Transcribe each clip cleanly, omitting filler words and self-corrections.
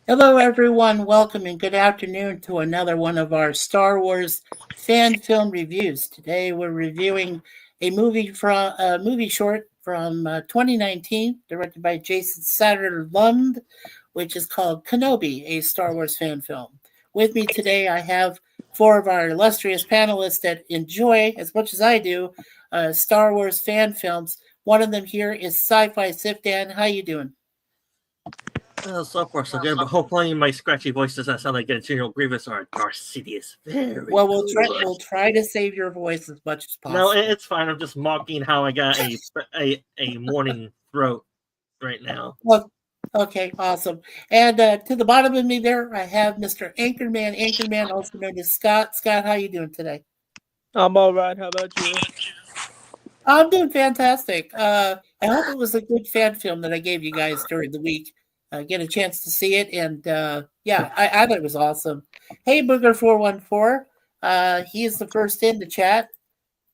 Hello, everyone. Welcome and good afternoon to another one of our Star Wars fan film reviews. Today, we're reviewing a movie short from 2019, directed by Jason Satterlund, which is called Kenobi, a Star Wars fan film. With me today, I have four of our illustrious panelists that enjoy, as much as I do, Star Wars fan films. One of them here is Sci-Fi Sif Dan. How you doing? So far so good, but hopefully my scratchy voice doesn't sound like a General Grievous or a Darth Sidious. Very Well, good. we'll try to save your voice as much as No, possible. it's fine. I'm just mocking how I got a morning throat right now. Well, okay, awesome. And to the bottom of me there, I have Mr. Anchorman. Anchorman, also known as Scott. Scott, how you doing today? I'm all right. How about you? I'm doing fantastic. I hope it was a good fan film that I gave you guys during the week. Get a chance to see it, and yeah, I thought it was awesome. Hey, Booger414. He is the first in the chat.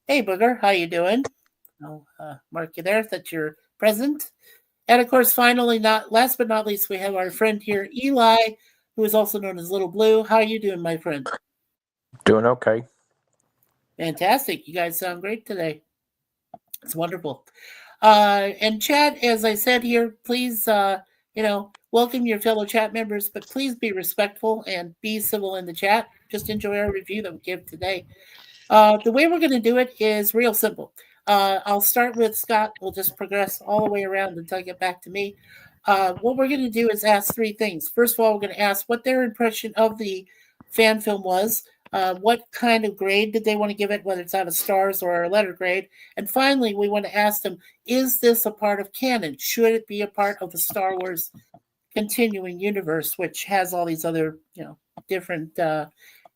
Hey, Booger, how you doing? I'll mark you there that you're present. And of course, finally, not last but not least, we have our friend here, Eli, who is also known as Little Blue. How are you doing, my friend? Doing okay. Fantastic. You guys sound great today. It's wonderful. And chat, as I said here, please, welcome your fellow chat members, but please be respectful and be civil in the chat. Just enjoy our review that we give today. The way we're going to do it is real simple. I'll start with Scott. We'll just progress all the way around until I get back to me. What we're going to do is ask three things. First of all, we're going to ask what their impression of the fan film was. What kind of grade did they want to give it, whether it's out of stars or a letter grade? And finally, we want to ask them, is this a part of canon? Should it be a part of the Star Wars continuing universe, which has all these other, different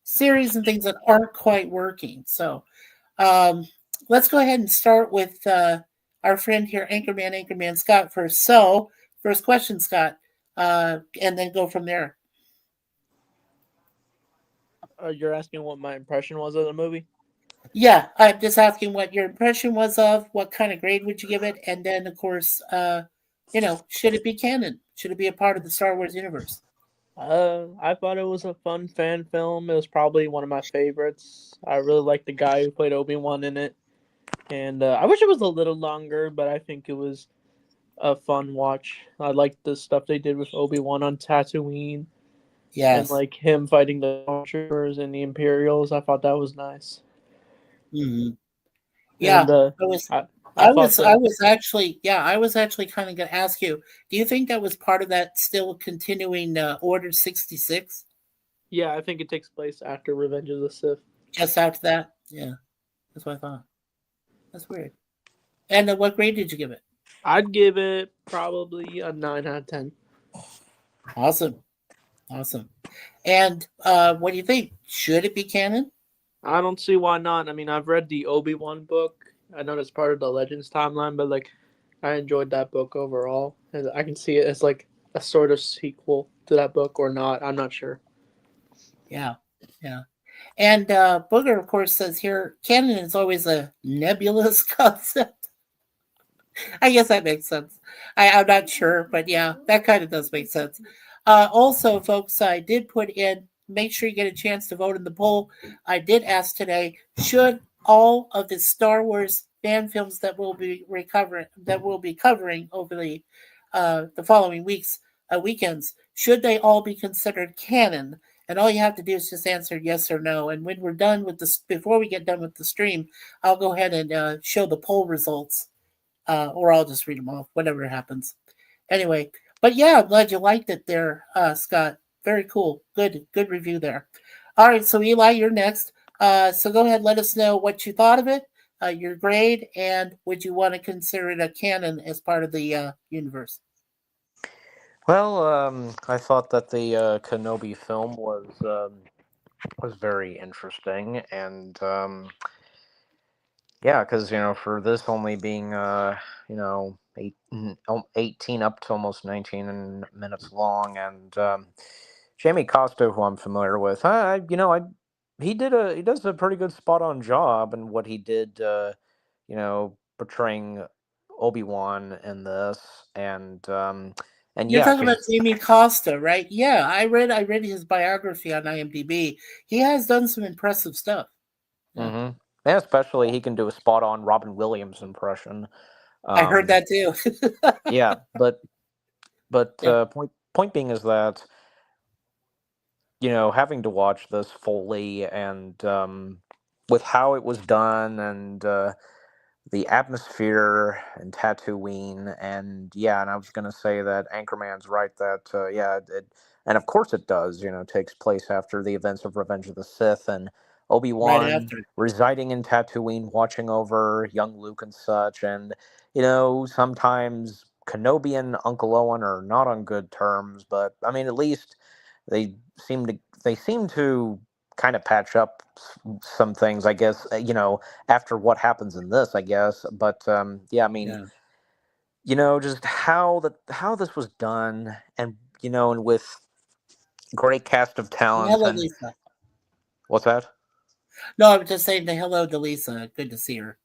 series and things that aren't quite working? So let's go ahead and start with our friend here, Anchorman Scott first. So, first question, Scott, and then go from there. You're asking what my impression was of the movie? Yeah, I'm just asking what your impression was of, what kind of grade would you give it, and then, of course, should it be canon? Should it be a part of the Star Wars universe? I thought it was a fun fan film. It was probably one of my favorites. I really liked the guy who played Obi-Wan in it. And I wish it was a little longer, but I think it was a fun watch. I liked the stuff they did with Obi-Wan on Tatooine and Yes. like him fighting the Stormtroopers and the Imperials. I thought that was nice. Mm-hmm. Yeah, And I was I I I thought was I the was actually yeah, I was actually kind of going to ask you, do you think that was part of that still continuing Order 66 yeah, I think it takes place after Revenge of the Sith. just after that? Yeah, that's what I thought. That's weird. And what grade did you give it? I'd give it probably a 9 out of 10. Awesome. Awesome. And what do you think? Should it be canon? I don't see why not. I mean, I've read the Obi-Wan book. I know it's part of the Legends timeline, but like, I enjoyed that book overall. And I can see it as like a sort of sequel to that book or not. I'm not sure. Yeah. Yeah. And Booger, of course, says here canon is always a nebulous concept. I guess that makes sense. I'm not sure, but yeah, that kind of does make sense. Also, folks, I did put in, make sure you get a chance to vote in the poll. I did ask today, should all of the Star Wars fan films that we'll be covering over the following weekends, should they all be considered canon? And all you have to do is just answer yes or no. And when we're done with this, before we get done with the stream, I'll go ahead and show the poll results, or I'll just read them off, whatever happens. Anyway, but yeah, I'm glad you liked it there, Scott. Very cool. Good review there. All right, so Eli, you're next. So go ahead, let us know what you thought of it, your grade, and would you want to consider it a canon as part of the universe? Well, I thought that the Kenobi film was very interesting, and yeah, because for this only being 18 up to almost 19 minutes long, and Jamie Costa, who I'm familiar with, he does a pretty good spot on job in what he did, portraying Obi-Wan in this, and And You're yeah, talking about 'cause- Jamie Costa, right? Yeah, I read his biography on IMDb. He has done some impressive stuff. Yeah. mhm. And especially he can do a spot on Robin Williams impression. I heard that too. Yeah, but Yeah. point being is that having to watch this fully and with how it was done and the atmosphere and Tatooine and I was gonna say that Anchorman's right that and of course it does, takes place after the events of Revenge of the Sith and Right Obi-Wan after. residing in Tatooine, watching over young Luke and such, and sometimes Kenobi and Uncle Owen are not on good terms, but I mean at least they they seem to kind of patch up some things, I guess, after what happens in this, I guess. But yeah, I mean, Yeah. just how this was done, and with great cast of talent, Hello, and Lisa. what's that? No, I'm just saying hello to Lisa. Good to see her.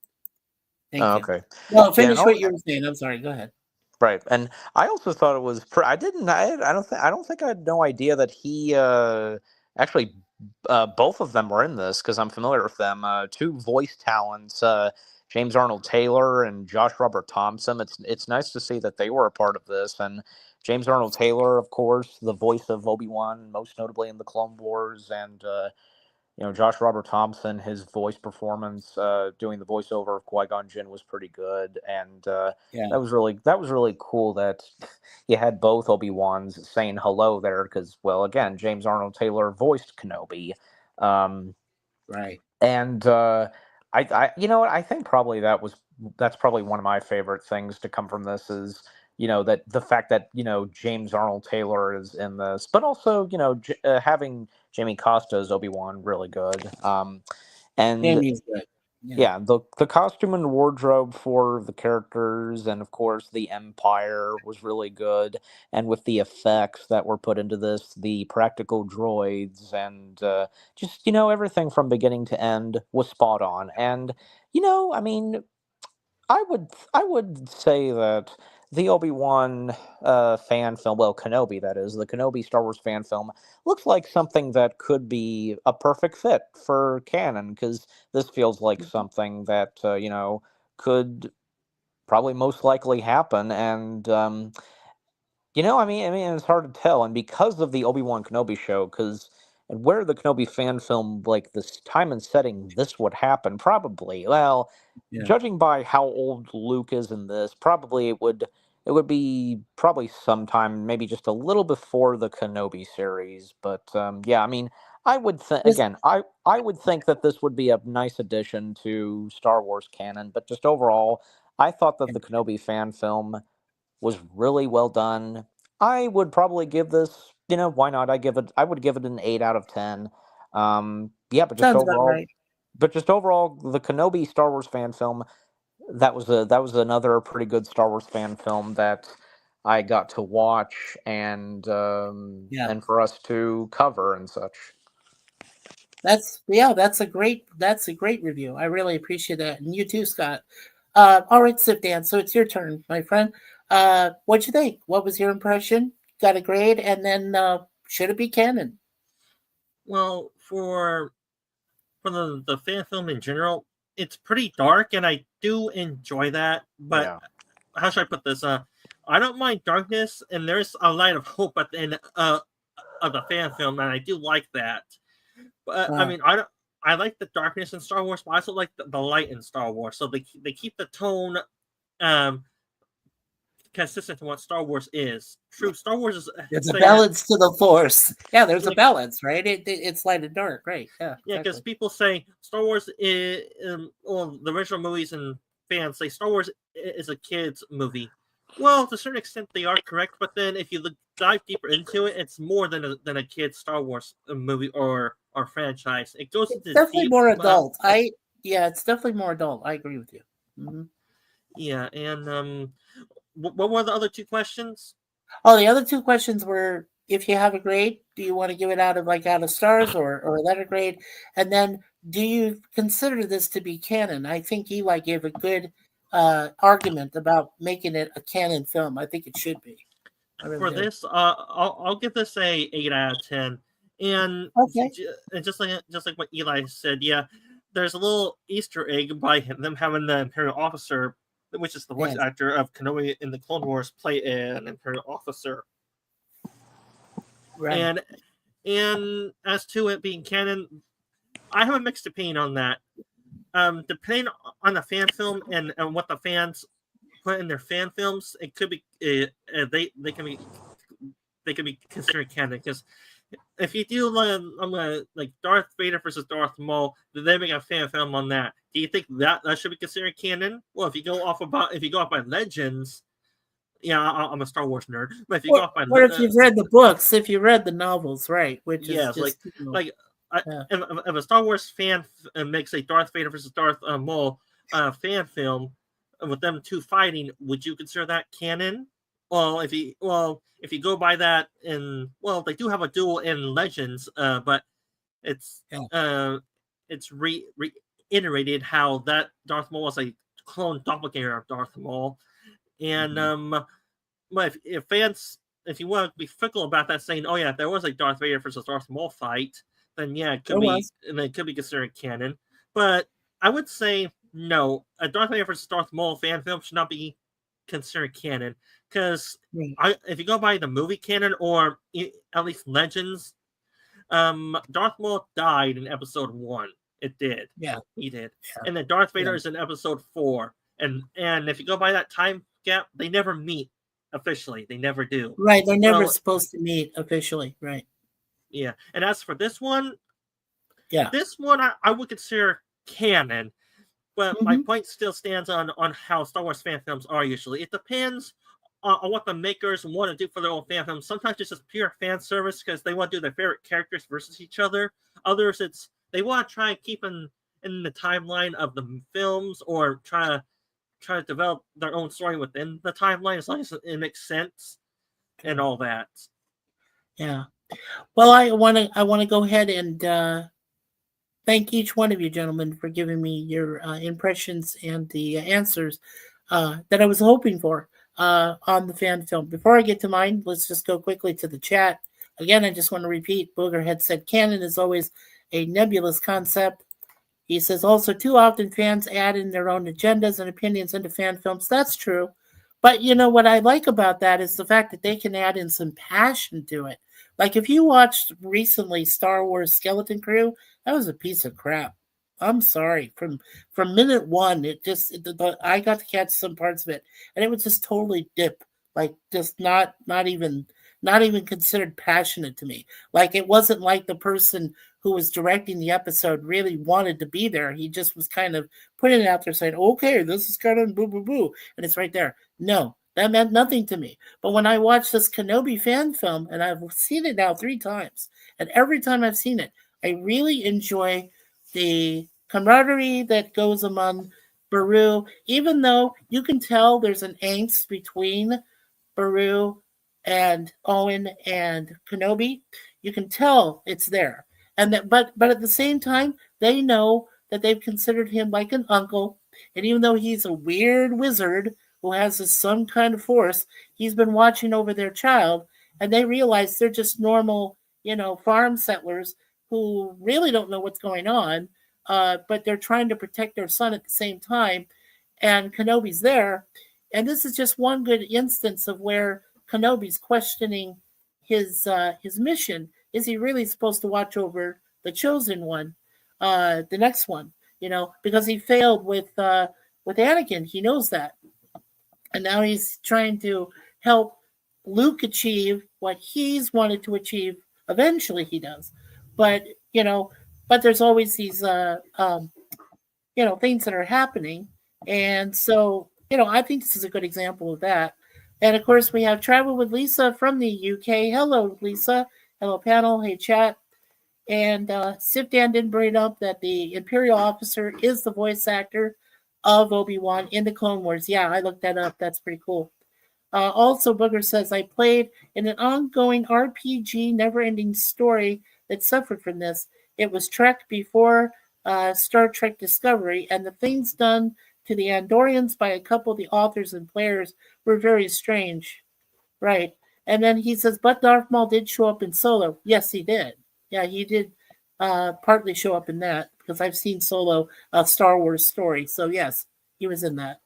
Thank Oh, you. okay, No, yeah, and finish what you were saying. I'm sorry. Go ahead. right, and I also thought it was. I don't think I had no idea that he actually both of them were in this because I'm familiar with them. Two voice talents, James Arnold Taylor and Josh Robert Thompson. It's nice to see that they were a part of this. And James Arnold Taylor, of course, the voice of Obi-Wan, most notably in the Clone Wars, and Josh Robert Thompson, his voice performance, doing the voiceover of Qui-Gon Jinn was pretty good, and Yeah. that was really cool that you had both Obi-Wans saying hello there because, well, again, James Arnold Taylor voiced Kenobi, um, Right. and you know what, I think probably that's probably one of my favorite things to come from this is that the fact that James Arnold Taylor is in this, but also having Jamie Costa as Obi-Wan really good. And Jamie's good. Yeah. yeah, the costume and wardrobe for the characters, and of course the Empire was really good. And with the effects that were put into this, the practical droids, and just everything from beginning to end was spot on. And I mean, I would say that the Obi-Wan fan film, well, Kenobi, that is, the Kenobi Star Wars fan film, looks like something that could be a perfect fit for canon because this feels like something that could probably most likely happen. And I mean, it's hard to tell, and because of the Obi-Wan Kenobi show, because and where the Kenobi fan film, like this time and setting, this would happen, probably. Well, Yeah. judging by how old Luke is in this, probably it would be probably sometime, maybe just a little before the Kenobi series. But yeah, I mean, I would think This, again, I would think that this would be a nice addition to Star Wars canon. But just overall, I thought that the Kenobi fan film was really well done. I would probably give this, why not? I would give it an 8 out of 10. Yeah, sounds about right. but just overall, the Kenobi Star Wars fan film, that was another pretty good Star Wars fan film that I got to watch Yeah. and for us to cover and such. That's a great review. I really appreciate that. And you too, Scott. All right, Sif Dan. So it's your turn, my friend. What'd you think? What was your impression? Got a grade, and then should it be canon? Well, for the fan film in general, it's pretty dark, and I do enjoy that. But Yeah. how should I put this? I don't mind darkness, and there's a light of hope at the end of the fan film, and I do like that. But I mean, I like the darkness in Star Wars, but I also like the light in Star Wars. So they keep the tone um consistent to what Star Wars is. True, Star Wars is There's a saying that, balance to the Force. Yeah, there's a like, balance, right? It's light and dark, right? Yeah, yeah, because exactly. people say Star Wars is well, the original movies and fans say Star Wars is a kids movie. Well, to a certain extent, they are correct. But then, if you dive deeper into it, it's more than a kid's Star Wars movie or franchise. It goes It's into definitely deep. more adult. It's definitely more adult. I agree with you. Mm-hmm. Yeah, and what were the other two questions? Oh, the other two questions were if you have a grade, do you want to give it out of stars or a letter grade? And then do you consider this to be canon? I think Eli gave a good argument about making it a canon film. I think it should be. For this, I'll give this a 8 out of 10. And Okay. and just like what Eli said, yeah, there's a little Easter egg by them having the Imperial officer, which is the voice actor of Kenobi in the Clone Wars, play an Imperial officer. Right. And as to it being canon, I have a mixed opinion on that. Depending on the fan film and what the fans put in their fan films, it could be they can be considered canon, because if you do like Darth Vader versus Darth Maul, then they make a fan film on that. Do you think that should be considered canon? Well, if you go off by legends, yeah, I'm a Star Wars nerd, but if you go off by if you've read the books, if you read the novels, right? Which is just if a Star Wars fan makes a Darth Vader versus Darth Maul fan film with them two fighting, would you consider that canon? Well, if you go by that, they do have a duel in Legends, but it's reiterated how that Darth Maul was a clone doppelganger of Darth Maul, and but if you want to be fickle about that, saying, oh yeah, there was a Darth Vader versus Darth Maul fight, then yeah, it could be considered canon. But I would say no, a Darth Vader versus Darth Maul fan film should not be considered canon, because if you go by the movie canon or at least Legends, Darth Maul died in episode 1. It did. Yeah, he did. Yeah. And then Darth Vader is in episode 4. And if you go by that time gap, they never meet officially. They never do. Right. They're never supposed to meet officially. Right. Yeah. And as for this one, this one I would consider canon. But my point still stands on how Star Wars fan films are usually. It depends on what the makers want to do for their own fan films. Sometimes it's just pure fan service because they want to do their favorite characters versus each other. Others, they want to try and keep in the timeline of the films, or try to develop their own story within the timeline, as long as it makes sense and all that. Yeah. Well, I want to go ahead and thank each one of you gentlemen for giving me your impressions and the answers that I was hoping for on the fan film. Before I get to mine, let's just go quickly to the chat. Again, I just want to repeat, Booger had said canon is always a nebulous concept. He says also, too often fans add in their own agendas and opinions into fan films. That's true. But you know what I like about that is the fact that they can add in some passion to it. Like if you watched recently Star Wars Skeleton Crew, that was a piece of crap. I'm sorry. From minute one, I got to catch some parts of it, and it was just totally dip. Like just not even considered passionate to me. Like it wasn't like the person who was directing the episode really wanted to be there. He just was kind of putting it out there saying, okay, this is kind of boo, boo, boo. And it's right there. No, that meant nothing to me. But when I watched this Kenobi fan film, and I've seen it now 3 times, and every time I've seen it, I really enjoy the camaraderie that goes among Beru, even though you can tell there's an angst between Beru and Owen and Kenobi. You can tell it's there. And that, but at the same time, they know that they've considered him like an uncle. And even though he's a weird wizard who has some kind of force, he's been watching over their child. And they realize they're just normal, farm settlers who really don't know what's going on. But they're trying to protect their son at the same time. And Kenobi's there. And this is just one good instance of where Kenobi's questioning his mission. Is he really supposed to watch over the chosen one, the next one? Because he failed with Anakin. He knows that, and now he's trying to help Luke achieve what he's wanted to achieve. Eventually, he does, but there's always these things that are happening, and so I think this is a good example of that. And of course, we have Travel with Lisa from the UK. Hello, Lisa. Hello, panel. Hey, chat. And Sifdan didn't bring up that the Imperial officer is the voice actor of Obi-Wan in the Clone Wars. Yeah, I looked that up. That's pretty cool. Also, Booger says, I played in an ongoing RPG never-ending story that suffered from this. It was Trek before Star Trek Discovery, and the things done to the Andorians by a couple of the authors and players were very strange. Right. And then he says, but Darth Maul did show up in Solo. Yes, he did. Yeah, he did partly show up in that because I've seen Solo, a Star Wars story. So yes, he was in that.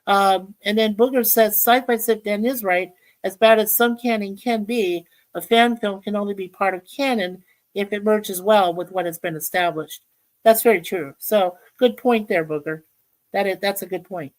And then Booger says, Sci-Fi Sip Dan is right. As bad as some canon can be, a fan film can only be part of canon if it merges well with what has been established. That's very true. So good point there, Booger. That's a good point.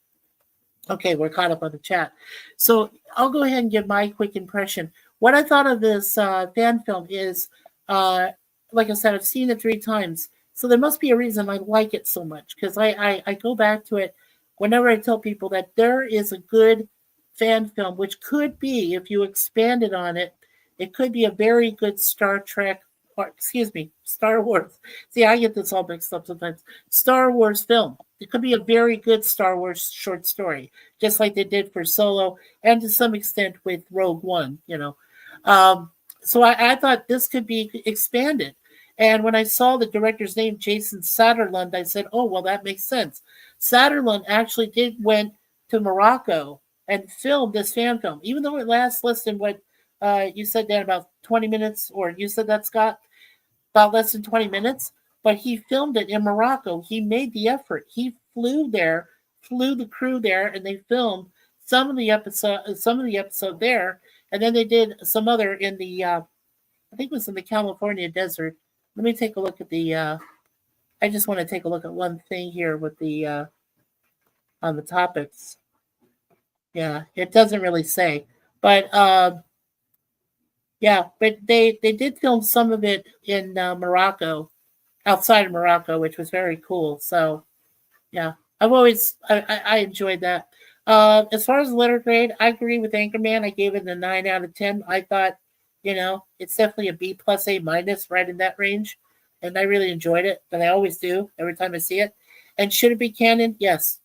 Okay, we're caught up on the chat. So I'll go ahead and give my quick impression. What I thought of this fan film is, like I said, I've seen it 3 times. So there must be a reason I like it so much because I go back to it whenever I tell people that there is a good fan film, which could be, if you expanded on it, it could be a very good Star Trek, or excuse me, Star Wars. See, I get this all mixed up sometimes. Star Wars film. It could be a very good Star Wars short story, just like they did for Solo and to some extent with Rogue One, So I thought this could be expanded. And when I saw the director's name, Jason Satterlund, I said, oh, well, that makes sense. Satterlund actually went to Morocco and filmed this fan film, even though it lasts less than what you said, Dan, about 20 minutes, or you said that, Scott, about less than 20 minutes. But he filmed it in Morocco. He made the effort. He flew there, flew the crew there, and they filmed some of the episode there, and then they did some other in the I think it was in the California desert. Let me take a look at the I just want to take a look at one thing here with the on the topics. Yeah, it doesn't really say. But yeah, but they did film some of it in Morocco, outside of Morocco, which was very cool. So yeah, I enjoyed that. As far as the letter grade, I agree with Anchorman. I gave it a 9 out of 10. I thought, it's definitely a B plus A minus, right in that range. And I really enjoyed it, but I always do every time I see it. And should it be canon? Yes.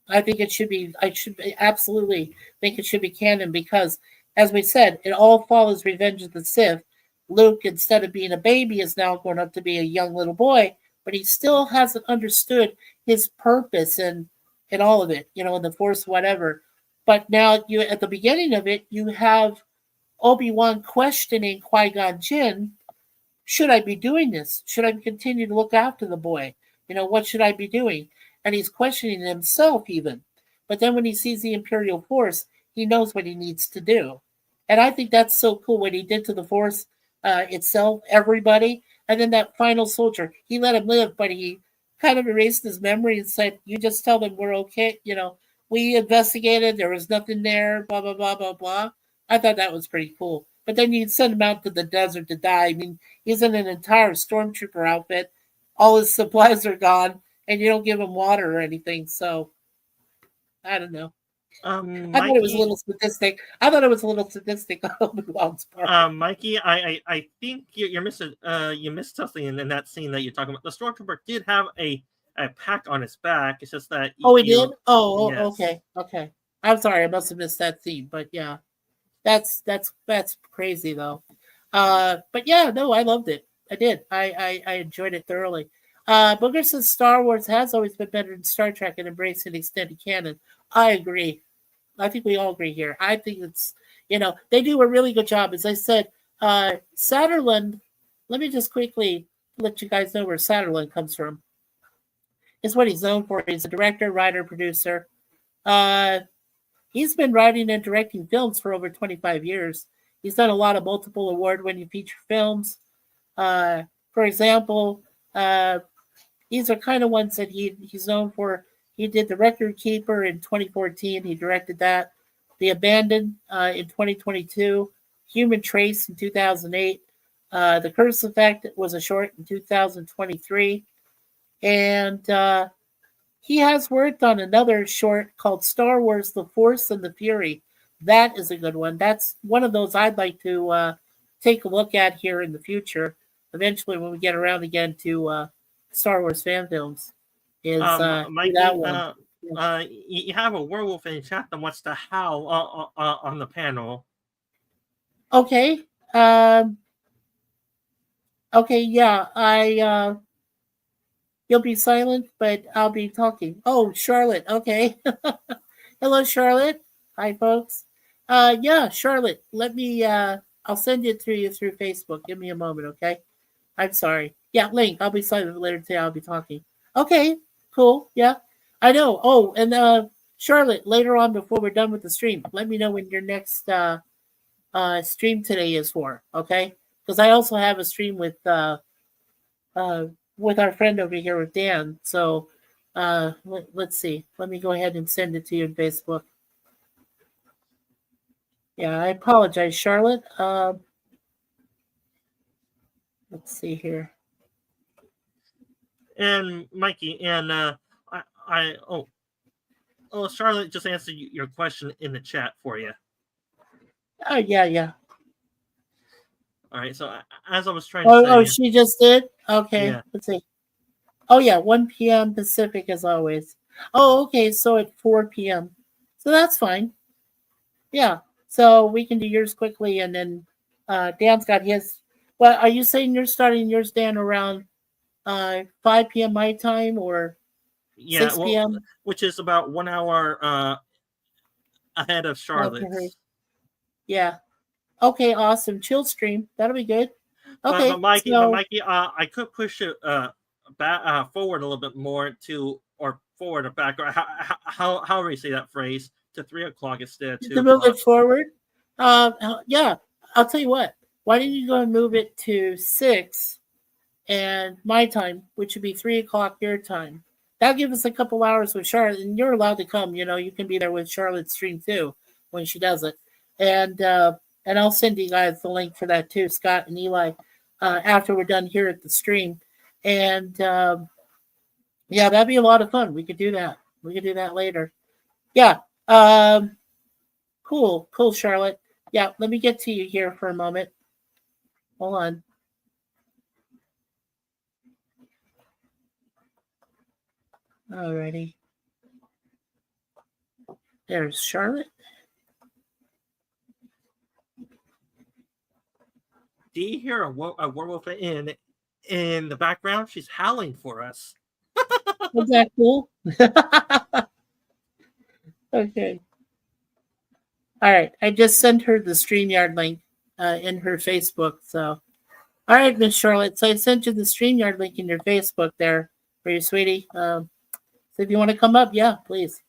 I think it should be. I should absolutely think it should be canon because, as we said, it all follows Revenge of the Sith. Luke, instead of being a baby, is now grown up to be a young little boy, but he still hasn't understood his purpose and all of it, in the Force, whatever. But now you, at the beginning of it, you have Obi-Wan questioning Qui-Gon Jinn, should I be doing this? Should I continue to look after the boy? What should I be doing? And he's questioning himself even. But then when he sees the Imperial Force, he knows what he needs to do. And I think that's so cool what he did to the Force itself, everybody. And then that final soldier, he let him live, but he kind of erased his memory and said, you just tell them we're okay. We investigated. There was nothing there, blah, blah, blah, blah, blah. I thought that was pretty cool. But then you'd send him out to the desert to die. I mean, he's in an entire stormtrooper outfit. All his supplies are gone, and you don't give him water or anything. So, I don't know. I thought it was a little sadistic. on Obi-Wan's part. Mikey, I think you missed something in that scene that you're talking about. The stormtrooper did have a pack on his back. It's just that. Oh, he did. Oh, yes. Okay. I'm sorry, I must have missed that scene, but yeah, that's crazy though. But yeah, no, I loved it. I did. I enjoyed it thoroughly. Booger says Star Wars has always been better than Star Trek and embracing extended canon. I agree. I think we all agree here. I think it's, they do a really good job. As I said, Satterlund, let me just quickly let you guys know where Satterlund comes from. It's what he's known for. He's a director, writer, producer. He's been writing and directing films for over 25 years. He's done a lot of multiple award-winning feature films. For example, these are kind of ones that he's known for. He did The Record Keeper in 2014. He directed that. The Abandoned in 2022. Human Trace in 2008. The Curse Effect was a short in 2023. And he has worked on another short called Star Wars: The Force and the Fury. That is a good one. That's one of those I'd like to take a look at here in the future. Eventually, when we get around again to Star Wars fan films, is Mikey, that one. You have a werewolf in chat that wants to howl on the panel. Okay. Okay. Yeah. You'll be silent, but I'll be talking. Oh, Charlotte. Okay. Hello, Charlotte. Hi, folks. Yeah, Charlotte. Let me. I'll send it to you through Facebook. Give me a moment, okay? I'm sorry. Yeah, Link. I'll be silent later today. I'll be talking. Okay, cool. Yeah, I know. Oh, and Charlotte. Later on, before we're done with the stream, let me know when your next stream today is for. Okay, because I also have a stream with our friend over here with Dan. So let's see. Let me go ahead and send it to you on Facebook. Yeah, I apologize, Charlotte. Let's see here. And Mikey, and Charlotte just answered your question in the chat for you. Oh yeah. All right. So as I was trying to say, Oh, she just did. Okay, yeah. let's see. Oh yeah, 1 p.m. Pacific as always. Oh, okay, so at 4 p.m. So that's fine. Yeah. So we can do yours quickly, and then Dan's got his. Well, are you saying you're starting yours, Dan, around 5 p.m. my time or 6 p.m.? Which is about 1 hour ahead of Charlotte's. Yeah. Okay, awesome. Chill stream. That'll be good. Okay. But Mikey, I could push it back forward a little bit more or forward or back, or however you say that phrase, to 3 o'clock instead of 2 to move it forward. Yeah, I'll tell you what. Why don't you go and move it to 6 and my time, which would be 3 o'clock your time. That'll give us a couple hours with Charlotte, and you're allowed to come. You can be there with Charlotte's stream too when she does it, and I'll send you guys the link for that too, Scott and Eli, after we're done here at the stream, and yeah, that'd be a lot of fun. We could do that. We could do that later. Yeah. Cool, Charlotte. Yeah, let me get to you here for a moment. Hold on. Alrighty. There's Charlotte. Do you hear a werewolf in the background? She's howling for us. Is that cool? Okay. All right. I just sent her the StreamYard link in her Facebook. So, all right, Miss Charlotte. So I sent you the StreamYard link in your Facebook there for you, sweetie. So if you want to come up, yeah, please.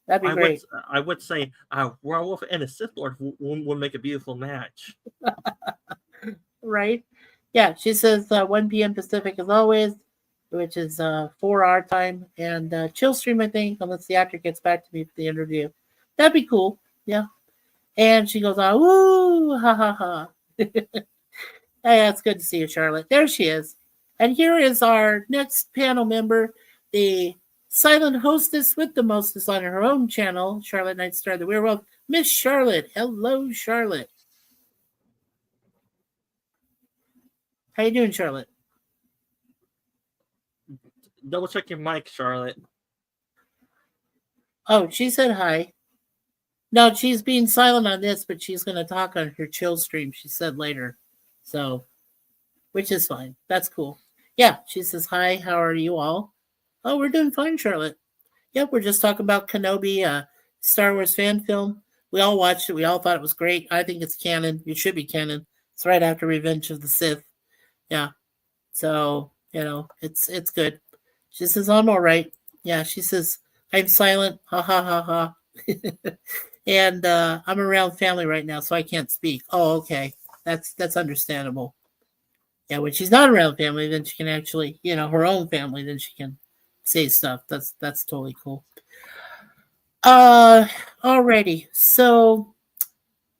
That'd be great. I would say a werewolf and a Sith Lord would make a beautiful match. Right? Yeah, she says 1 p.m. Pacific as always, which is 4 our time, and chill stream, I think, unless the actor gets back to me for the interview. That'd be cool. Yeah. And she goes on, woo, ha ha ha. Hey, it's good to see you, Charlotte. There she is. And here is our next panel member, the silent hostess with the mostest on her own channel, Charlotte Nightstar the Werewolf, Miss Charlotte. Hello, Charlotte. How you doing, Charlotte? Double check your mic, Charlotte. Oh, she said hi. No, she's being silent on this, but she's going to talk on her chill stream, she said later. So, which is fine. That's cool. Yeah, she says, hi, how are you all? Oh, we're doing fine, Charlotte. Yep, we're just talking about Kenobi, Star Wars fan film. We all watched it. We all thought it was great. I think it's canon. It should be canon. It's right after Revenge of the Sith. Yeah. So, it's good. She says, I'm all right. Yeah, she says, I'm silent. Ha ha ha ha. And I'm around family right now, so I can't speak. Oh, okay. That's understandable. Yeah, when she's not around family, then she can actually, her own family, then she can say stuff. That's totally cool. Alrighty. So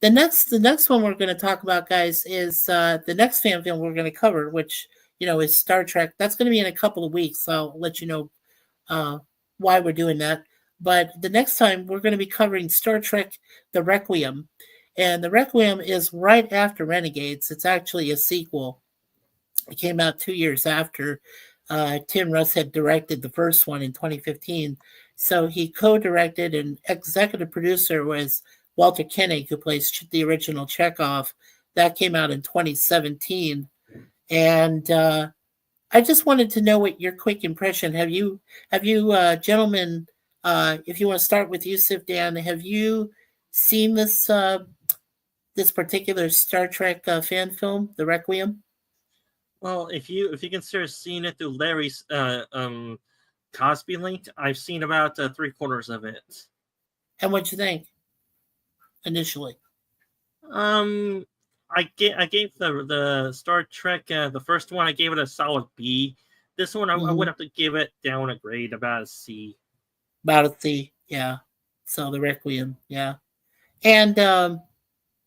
the next one we're going to talk about, guys, is the next fan film we're going to cover, which is Star Trek. That's going to be in a couple of weeks. So I'll let you know why we're doing that. But the next time we're going to be covering Star Trek: The Requiem, and The Requiem is right after Renegades. It's actually a sequel. It came out 2 years after Tim Russ had directed the first one in 2015. So he co-directed, and executive producer was Walter Koenig, who plays the original Chekhov. That came out in 2017. And I just wanted to know what your quick impression. Have you gentlemen, if you want to start with Yusuf, Dan, have you seen this this particular Star Trek fan film, The Requiem? Well, if you consider seeing it through Larry's Cosby link, I've seen about 3/4 of it. And what'd you think initially? I gave the Star Trek the first one, I gave it a solid B. This one I would have to give it down a grade, about a C. About a C, yeah. So The Requiem, yeah. And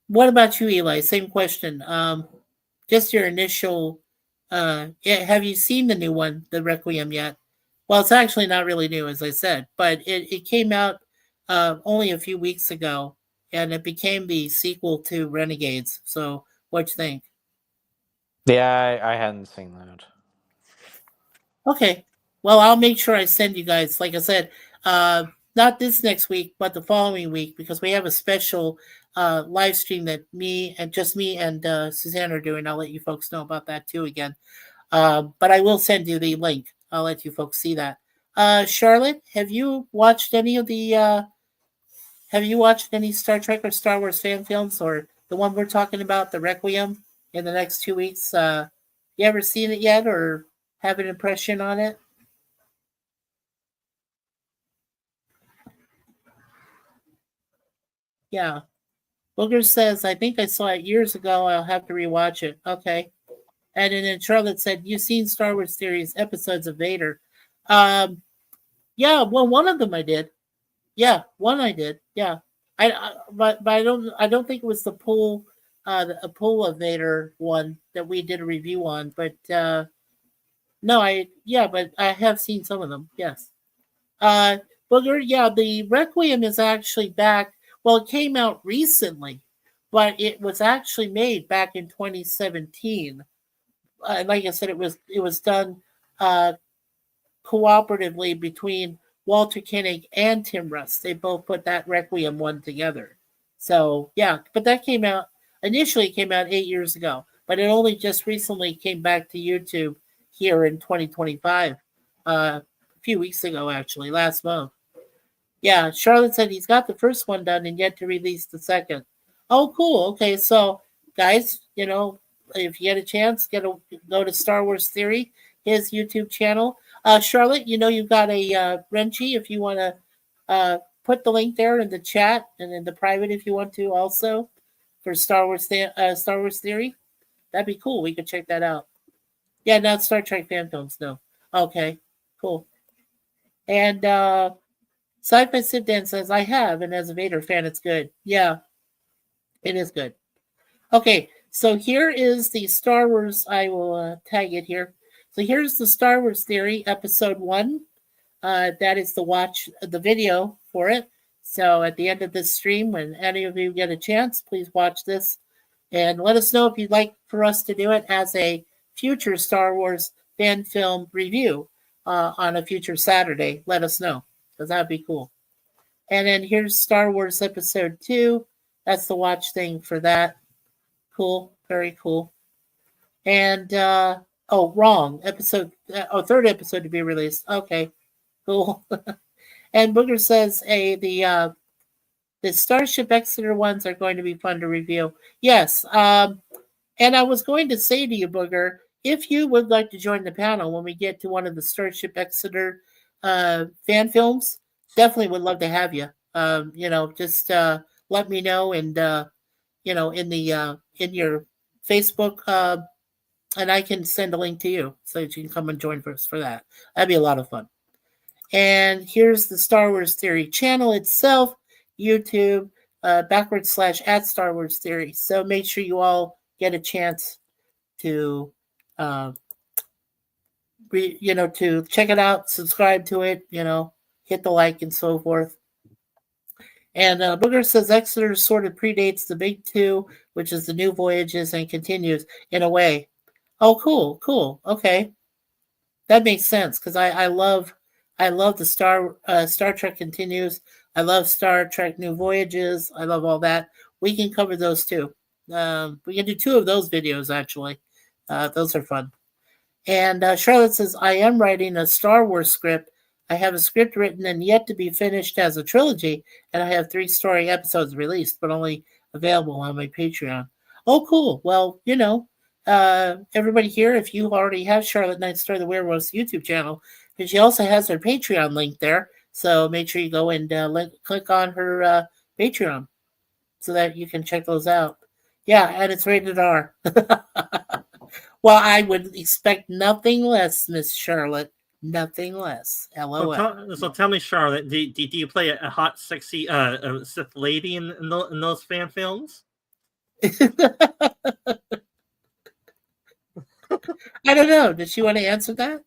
what about you, Eli? Same question. Just your initial. Have you seen the new one, The Requiem, yet? Well, it's actually not really new, as I said, but it came out only a few weeks ago, and it became the sequel to Renegades. So, what you think? Yeah, I hadn't seen that. Okay. Well, I'll make sure I send you guys, like I said, not this next week, but the following week, because we have a special live stream that me and Suzanne are doing. I'll let you folks know about that too again. But I will send you the link. I'll let you folks see that. Charlotte, have you watched any of the have you watched any Star Trek or Star Wars fan films, or the one we're talking about, The Requiem, in the next 2 weeks? You ever seen it yet, or have an impression on it? Yeah. Booger says, I think I saw it years ago. I'll have to rewatch it. Okay. And then Charlotte said, you've seen Star Wars series episodes of Vader. Yeah, well, one of them I did. Yeah, one I did. Yeah. But I don't think it was the pool a pool of Vader one that we did a review on, but no, but I have seen some of them. Yes. Booger, yeah, the Requiem is actually back. Well, it came out recently, but it was actually made back in 2017. Like I said, it was done cooperatively between Walter Koenig and Tim Russ. They both put that Requiem one together. So yeah, but that initially came out 8 years ago, but it only just recently came back to YouTube here in 2025. A few weeks ago, actually, last month. Yeah, Charlotte said he's got the first one done and yet to release the second. Oh, cool. Okay, so guys, if you get a chance, go to Star Wars Theory, his YouTube channel. Charlotte, you've got a Renchi if you want to put the link there in the chat and in the private if you want to also for Star Wars Theory. That'd be cool. We could check that out. Yeah, not Star Trek fan films, no. Okay, cool. And Sci-Fi Sit-Dan says, I have, and as a Vader fan, it's good. Yeah, it is good. Okay, so here is the Star Wars. I will tag it here. So here's the Star Wars Theory, Episode 1. That is the video for it. So at the end of this stream, when any of you get a chance, please watch this. And let us know if you'd like for us to do it as a future Star Wars fan film review on a future Saturday. Let us know, because that would be cool. And then here's Star Wars Episode 2. That's the watch thing for that. Cool. Very cool. And, wrong. Third episode to be released. Okay. Cool. And Booger says, the Starship Exeter ones are going to be fun to review. Yes. And I was going to say to you, Booger, if you would like to join the panel when we get to one of the Starship Exeter fan films, definitely would love to have you. Just let me know, and in your Facebook, and I can send a link to you so that you can come and join us for that. That'd be a lot of fun. And here's the Star Wars Theory channel itself, YouTube, /@ Star Wars Theory. So make sure you all get a chance to to check it out, subscribe to it, hit the like and so forth. And Booger says Exeter sort of predates the big two, which is the New Voyages, and continues in a way. Oh, cool. Okay, that makes sense, because I love the Star Trek Continues. I love Star Trek New Voyages. I love all that. We can cover those too. We can do 2 of those videos actually. Those are fun. And Charlotte says, I am writing a Star Wars script I have a script written and yet to be finished as a trilogy, and I have 3 story episodes released, but only available on my Patreon. Oh, cool. Well, everybody here, if you already have Charlotte Nightstar the Werewolf's YouTube channel, and she also has her Patreon link there, so make sure you go and click on her Patreon so that you can check those out. Yeah, and it's rated R. Well, I would expect nothing less, Miss Charlotte. Nothing less. LOL. So tell me, Charlotte, do you play a hot, sexy Sith lady in those fan films? I don't know. Did she want to answer that?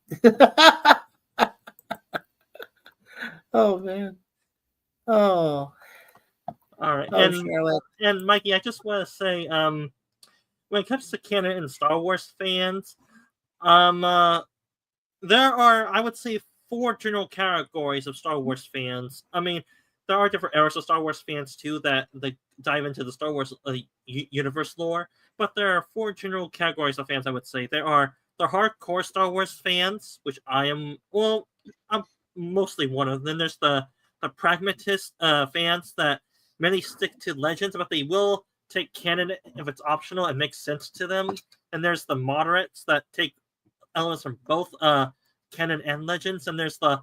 Oh, man. Oh. All right. Oh, Charlotte. And Mikey, I just want to say, when it comes to canon and Star Wars fans, there are, I would say, 4 general categories of Star Wars fans. I mean, there are different eras of Star Wars fans too that they dive into the Star Wars universe lore, but there are 4 general categories of fans. I would say there are the hardcore Star Wars fans, which I'm mostly one of them. There's the pragmatist fans that many stick to legends, but they will take canon if it's optional and makes sense to them. And there's the moderates that take elements from both canon and legends, and there's the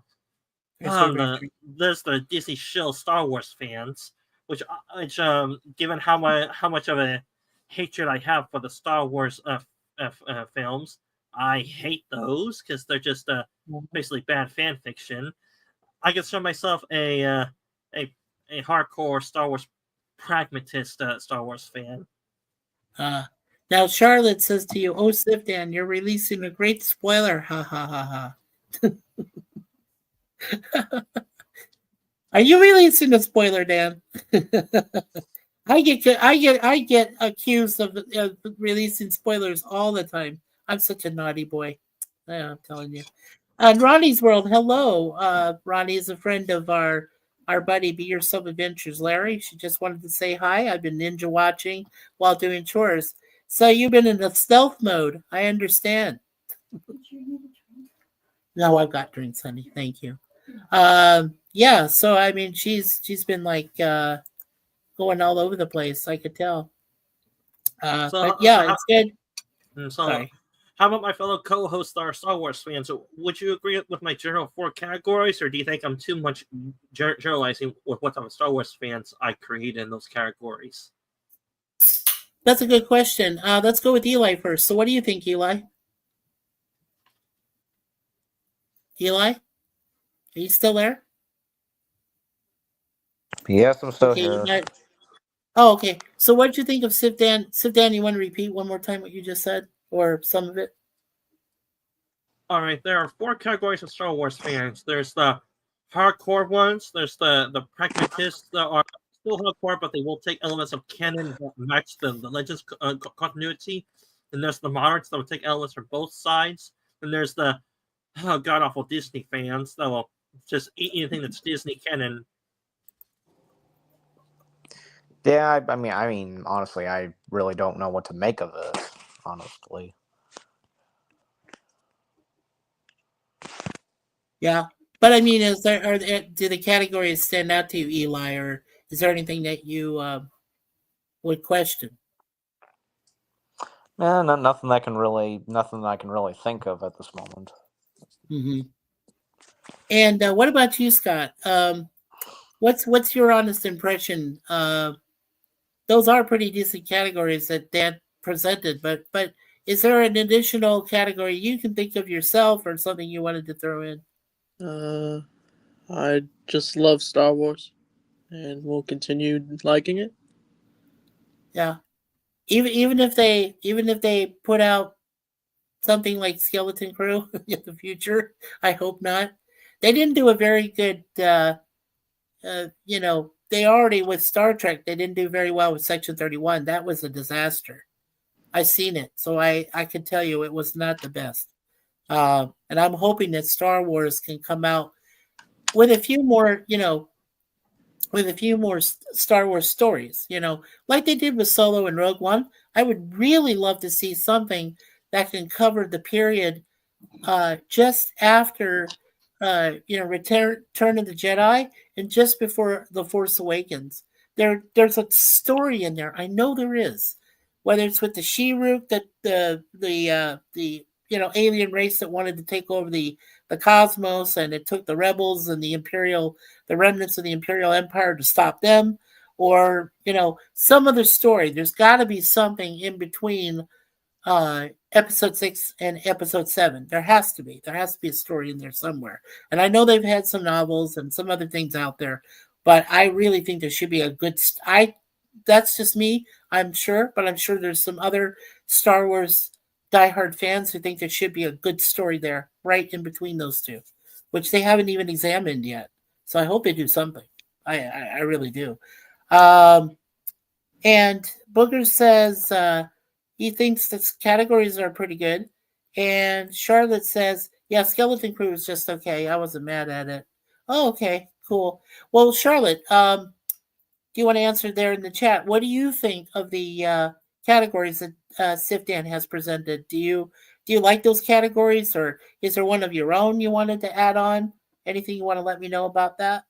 Disney shill Star Wars fans, which given how much of a hatred I have for the Star Wars films, I hate those because they're just basically bad fan fiction. I consider myself a hardcore Star Wars pragmatist Star Wars fan. Now Charlotte says to you, "Oh, Sifdan, you're releasing a great spoiler." Ha ha ha ha. Are you releasing a spoiler, Dan? I get accused of releasing spoilers all the time. I'm such a naughty boy. Yeah, I'm telling you. And Ronnie's World, hello. Ronnie is a friend of our buddy Be Yourself Adventures, Larry. She just wanted to say hi. I've been ninja watching while doing chores. So you've been in a stealth mode. I understand. No, I've got drinks, honey. Thank you. Yeah, so I mean she's been like going all over the place, I could tell. But yeah, it's good. Sorry. How about my fellow co-hosts that are Star Wars fans? Would you agree with my general 4 categories, or do you think I'm too much generalizing with what type of Star Wars fans I create in those categories? That's a good question. Let's go with Eli first. So what do you think, Eli? Eli? Are you still there? Yes, I'm still here. Oh, okay. So what did you think of Sifdan? Sifdan, you want to repeat one more time what you just said? Or some of it? All right, there are 4 categories of Star Wars fans. There's the hardcore ones. There's the pragmatists that are still hardcore, but they will take elements of canon that match the Legends continuity. And there's the moderates that will take elements from both sides. And there's the god-awful Disney fans that will just eat anything that's Disney canon. Yeah, I mean, honestly, I really don't know what to make of this. Honestly. Yeah, but I mean, do the categories stand out to you, Eli, or is there anything that you would question? Nothing that I can really think of at this moment. Mm-hmm. And what about you, Scott? What's your honest impression? Those are pretty decent categories that Dan presented, but is there an additional category you can think of yourself, or something you wanted to throw in? I just love Star Wars, and will continue liking it. Yeah, even if they put out something like Skeleton Crew in the future, I hope not. They didn't do a very good. They already with Star Trek, they didn't do very well with Section 31. That was a disaster. I've seen it, so I can tell you it was not the best. And I'm hoping that Star Wars can come out with a few more, Star Wars stories, like they did with Solo and Rogue One. I would really love to see something that can cover the period just after Return of the Jedi, and just before The Force Awakens. There's a story in there. I know there is. Whether it's with the She-Rook, the alien race that wanted to take over the cosmos, and it took the rebels and the remnants of the Imperial Empire to stop them, or some other story. There's got to be something in between episode 6 and episode 7. There has to be a story in there somewhere. And I know they've had some novels and some other things out there, but I really think there should be a good that's just me, I'm sure, but I'm sure there's some other Star Wars diehard fans who think there should be a good story there right in between those two, which they haven't even examined yet. So I hope they do something. I really do. And Booger says he thinks the categories are pretty good. And Charlotte says, yeah, Skeleton Crew is just okay. I wasn't mad at it. Oh, okay, cool. Well, Charlotte, do you want to answer there in the chat? What do you think of the categories that Sifdan has presented? Do you like those categories, or is there one of your own you wanted to add on? Anything you want to let me know about that?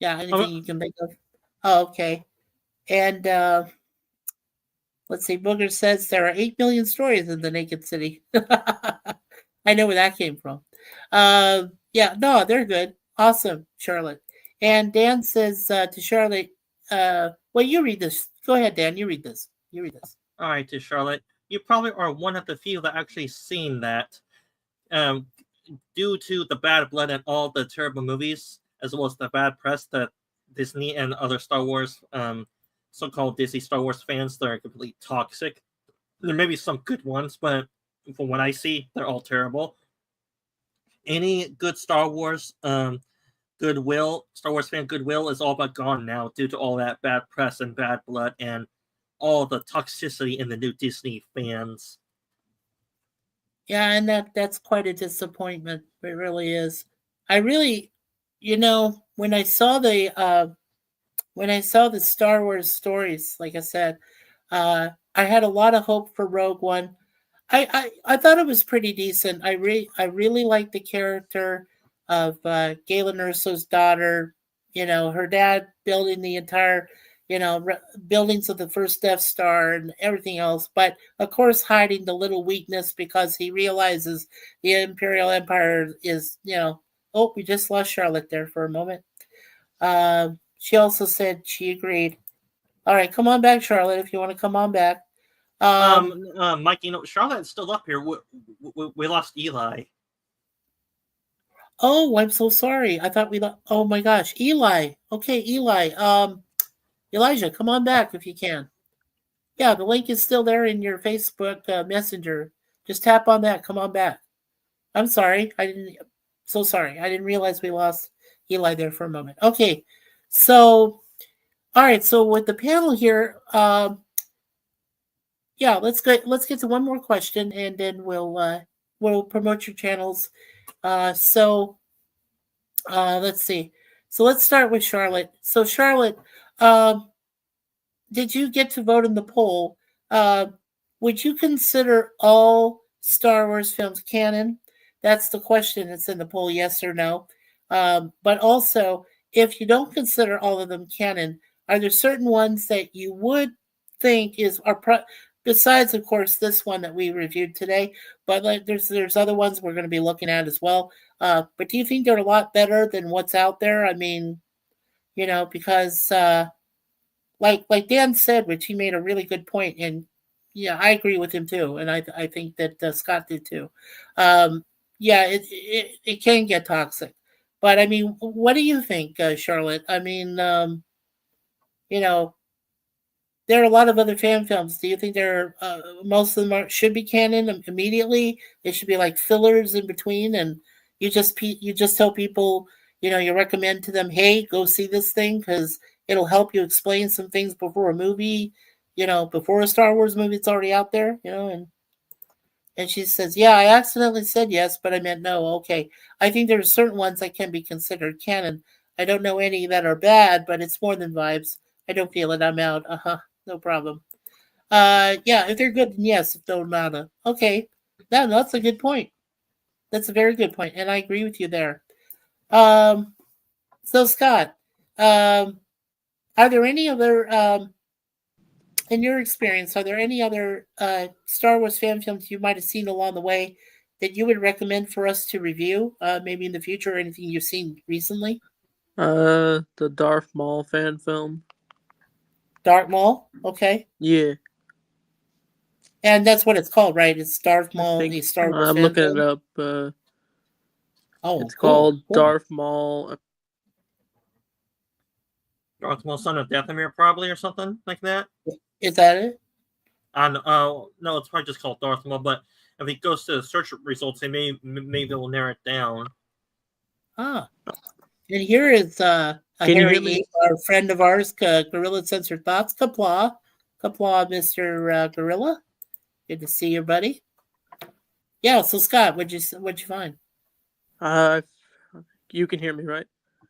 Yeah, anything you can think of. Oh, okay. And let's see, Booger says there are 8 million stories in the Naked City. I know where that came from. Yeah, no, they're good. Awesome, Charlotte. And Dan says to Charlotte, well, you read this. Go ahead, Dan. You read this. All right, to Charlotte. You probably are one of the few that actually seen that. Due to the bad blood and all the terrible movies, as well as the bad press that Disney and other Star Wars, so-called Disney Star Wars fans, that are completely toxic. There may be some good ones, but from what I see, they're all terrible. Any good Star Wars goodwill, Star Wars fan goodwill is all but gone now due to all that bad press and bad blood and all the toxicity in the new Disney fans. Yeah, and that's quite a disappointment. It really is. I really, when I saw the Star Wars stories, like I said, I had a lot of hope for Rogue One. I thought it was pretty decent. I really liked the character of Galen Erso's daughter. Her dad building the entire buildings of the first Death Star and everything else, but of course hiding the little weakness because he realizes the Imperial Empire is oh, we just lost Charlotte there for a moment. She also said she agreed. All right, come on back, Charlotte, if you want to come on back. Mike, Charlotte's still up here. We lost Eli. Oh, I'm so sorry. I thought we lost. Oh my gosh, Eli. Okay, Eli. Elijah, come on back if you can. Yeah, the link is still there in your Facebook Messenger. Just tap on that. Come on back. I'm sorry. So sorry. I didn't realize we lost Eli there for a moment. Okay. So, all right. So with the panel here, yeah, let's get to one more question, and then we'll promote your channels. Let's see. So let's start with Charlotte. So Charlotte, did you get to vote in the poll? Would you consider all Star Wars films canon? That's the question that's in the poll, yes or no. But also, if you don't consider all of them canon, are there certain ones that you would think besides, of course, this one that we reviewed today, but like there's other ones we're going to be looking at as well. But do you think they're a lot better than what's out there? I mean, because like Dan said, which he made a really good point, and yeah, I agree with him too, and I think that Scott did too. Yeah, it can get toxic, but I mean, what do you think, Charlotte? I mean, there are a lot of other fan films. Do you think most of them should be canon immediately? They should be like fillers in between, and you just tell people, you recommend to them, hey, go see this thing because it'll help you explain some things before a movie, before a Star Wars movie that's already out there, and she says, yeah, I accidentally said yes, but I meant no. Okay. I think there are certain ones that can be considered canon. I don't know any that are bad, but it's more than vibes. I don't feel it. I'm out. No problem. Yeah, if they're good, then yes. If they're not, okay. That's a good point. That's a very good point, and I agree with you there. Um, so Scott, are there any other, in your experience, are there any other Star Wars fan films you might have seen along the way that you would recommend for us to review, maybe in the future, or anything you've seen recently? The Darth Maul fan film. Darth Maul, okay, Yeah, and that's what it's called, right? It's Darth I Maul, think a Star Wars I'm fan looking it film. up. Oh, It's cool, called cool. Darth Maul. Darth Maul, Son of Dathomir, probably, or something like that. Is that it? And no, it's probably just called Darth Maul. But if he goes to the search results, maybe they'll narrow it down. Ah, and here is a Can you Harry hear me? E, our friend of ours, Gorilla Censored Thoughts. Kapla, Mr. Gorilla. Good to see you, buddy. Yeah. So Scott, what'd you find? You can hear me, right?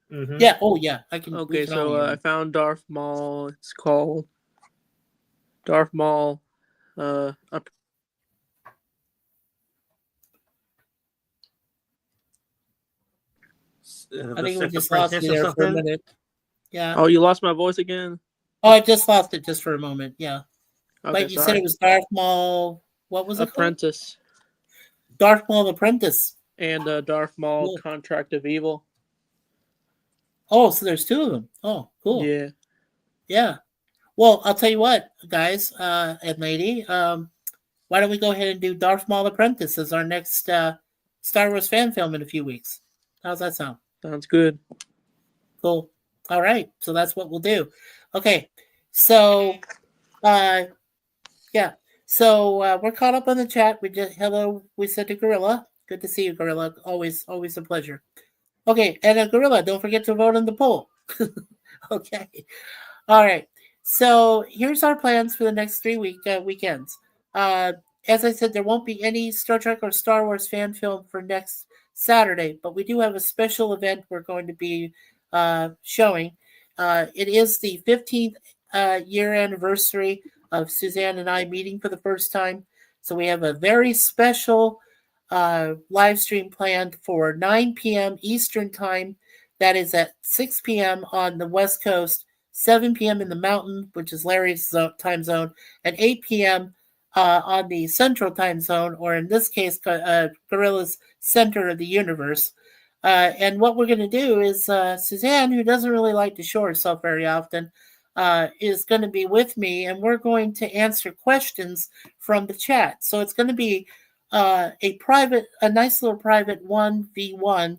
Mm-hmm. Yeah. Oh yeah. I can. Okay, so I found Darth Maul. It's called Darth Maul. I think we just lost you there for a minute. Yeah. Oh, you lost my voice again? Oh, I just lost it just for a moment. Yeah. Okay, But you sorry. said it was Darth Maul. What was it called? Apprentice. Darth Maul Apprentice. And Darth Maul Cool. Contract of Evil. Oh, so there's two of them. Oh, cool. Yeah. Yeah. Well, I'll tell you what, guys, and lady, why don't we go ahead and do Darth Maul Apprentice as our next Star Wars fan film in a few weeks? How's that sound? Sounds good. Cool. All right. So that's what we'll do. Okay. So, yeah. So we're caught up on the chat. We said to Gorilla. Good to see you, Gorilla. Always a pleasure. Okay. And Gorilla, don't forget to vote on the poll. Okay. All right. So here's our plans for the next 3 weekends. As I said, there won't be any Star Trek or Star Wars fan film for next Saturday, but we do have a special event we're going to be showing. It is the 15th year anniversary of Suzanne and I meeting for the first time. So we have a very special live stream planned for 9 p.m. Eastern Time. That is at 6 p.m. on the West Coast, 7 p.m. in the Mountain, which is Larry's time zone, and 8 p.m. On the Central Time Zone, or in this case, Gorilla's Center of the Universe. And what we're going to do is Suzanne, who doesn't really like to show herself very often, is going to be with me, and we're going to answer questions from the chat. So it's going to be a nice little private 1v1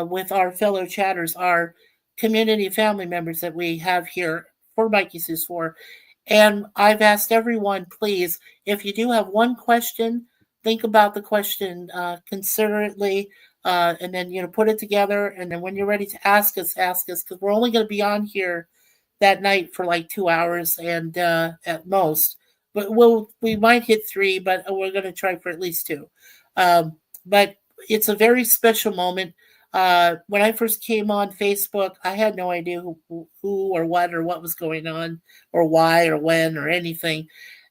with our fellow chatters, our community family members that we have here for MikeySuzeFour. And I've asked everyone, please, if you do have one question, think about the question considerately, and then put it together. And then when you're ready to ask us, because we're only going to be on here that night for like 2 hours and at most. But we might hit 3, but we're going to try for at least 2. But it's a very special moment. When I first came on Facebook, I had no idea who or what was going on, or why or when or anything.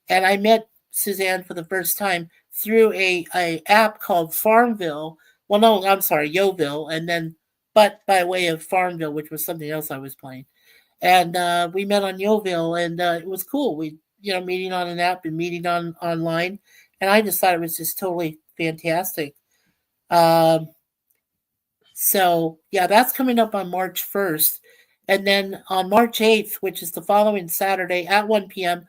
And I met Suzanne for the first time through a app called Farmville. Well, no, I'm sorry, Yoville, and then but by way of Farmville, which was something else I was playing. And we met on Yoville, and it was cool. We meeting on an app and meeting online, and I just thought it was just totally fantastic. So, yeah, that's coming up on March 1st. And then on March 8th, which is the following Saturday at 1 p.m.,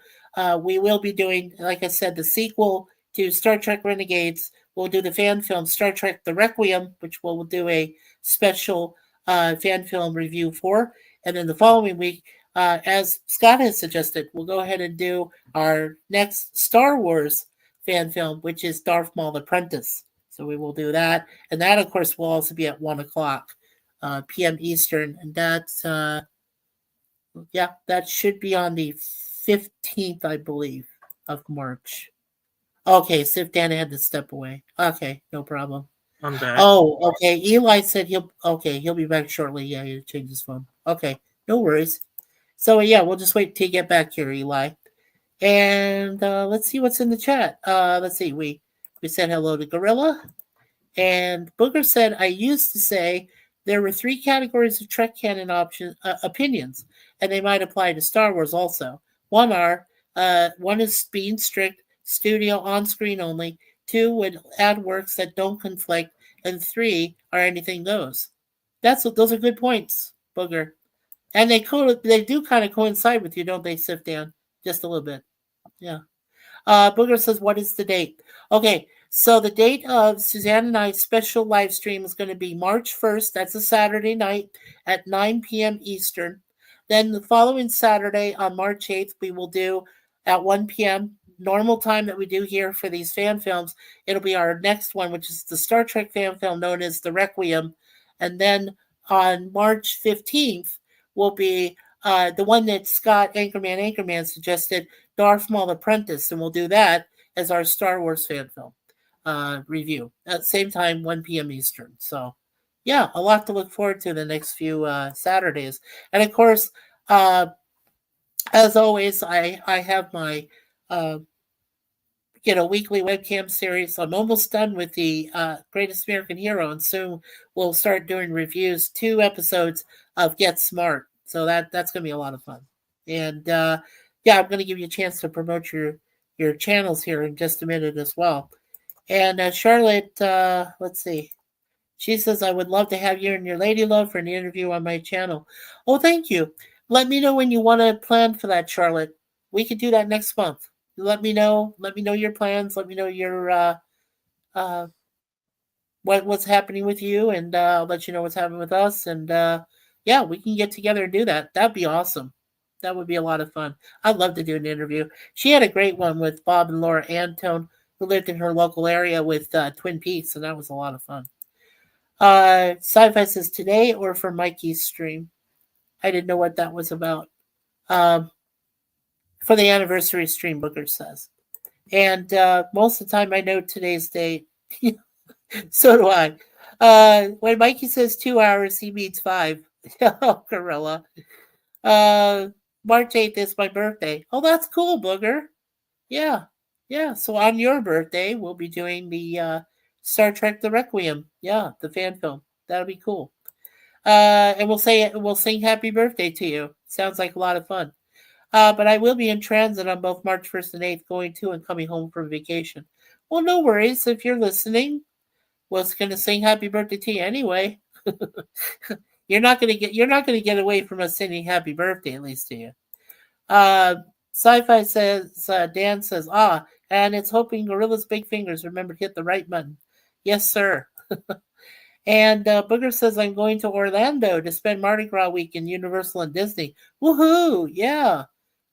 we will be doing, like I said, the sequel to Star Trek Renegades. We'll do the fan film Star Trek The Requiem, which we'll do a special fan film review for. And then the following week, as Scott has suggested, we'll go ahead and do our next Star Wars fan film, which is Darth Maul Apprentice. So we will do that. And that, of course, will also be at 1 o'clock p.m. Eastern. And that's, that should be on the 15th, I believe, of March. Okay, so if Dan had to step away. Okay, no problem. I'm back. Oh, okay. Eli said he'll be back shortly. Yeah, he'll change his phone. Okay, no worries. So, yeah, we'll just wait till you get back here, Eli. And let's see what's in the chat. Let's see. We said hello to Gorilla. And Booker said, I used to say there were 3 categories of Trek canon opinions, and they might apply to Star Wars also. One is being strict, studio on screen only. 2 would add works that don't conflict, and 3 are anything goes. Those are good points, Booger. And they do kind of coincide with you, don't they, Sif Dan? Just a little bit. Yeah. Booger says, what is the date? Okay, so the date of Suzanne and I's special live stream is going to be March 1st. That's a Saturday night at 9 p.m. Eastern. Then the following Saturday on March 8th, we will do at 1 p.m. normal time that we do here for these fan films. It'll be our next one, which is the Star Trek fan film known as The Requiem. And then on March 15th will be the one that Scott Anchorman suggested, Darth Maul Apprentice, and we'll do that as our Star Wars fan film review at the same time, 1 p.m. Eastern. So, yeah, a lot to look forward to the next few Saturdays. And of course, as always, I have my weekly webcam series. I'm almost done with the Greatest American Hero, and soon we'll start doing reviews, 2 episodes of Get Smart. So that's going to be a lot of fun. And I'm going to give you a chance to promote your channels here in just a minute as well. And Charlotte, let's see. She says, I would love to have you and your lady love for an interview on my channel. Oh, thank you. Let me know when you want to plan for that, Charlotte. We could do that next month. Let me know your plans. Let me know your what's happening with you, and I'll let you know what's happening with us. And we can get together and do that. That'd be awesome. That would be a lot of fun. I'd love to do an interview. She had a great one with Bob and Laura Antone, who lived in her local area with Twin Peaks, and that was a lot of fun. Sci-Fi says today or for Mikey's stream. I didn't know what that was about. For the anniversary stream, Booker says. And most of the time I know today's date. So do I. When Mikey says 2 hours, he means 5. Oh, Gorilla. March 8th is my birthday. Oh, that's cool, Booger. Yeah. So on your birthday, we'll be doing the Star Trek: The Requiem. Yeah, the fan film. That'll be cool. And we'll sing happy birthday to you. Sounds like a lot of fun. But I will be in transit on both March 1st and 8th, going to and coming home from vacation. Well, no worries. If you're listening, was going to sing happy birthday to you anyway. You're not going to get away from us singing happy birthday, at least to you. Sci-Fi says, Dan says, and it's hoping Gorilla's big fingers remember to hit the right button. Yes, sir. And Booger says, I'm going to Orlando to spend Mardi Gras week in Universal and Disney. Woohoo! Yeah,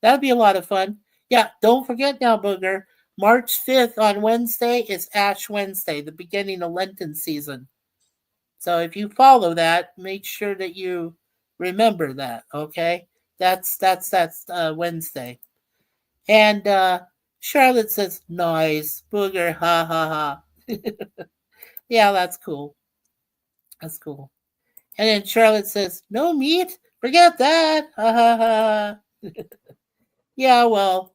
that'd be a lot of fun. Yeah, don't forget now, Booger. March 5th on Wednesday is Ash Wednesday, the beginning of Lenten season. So if you follow that, make sure that you remember that, okay? That's Wednesday. And Charlotte says, nice. Booger, ha, ha, ha. Yeah, that's cool. That's cool. And then Charlotte says, no meat? Forget that. Ha, ha, ha. Yeah, well,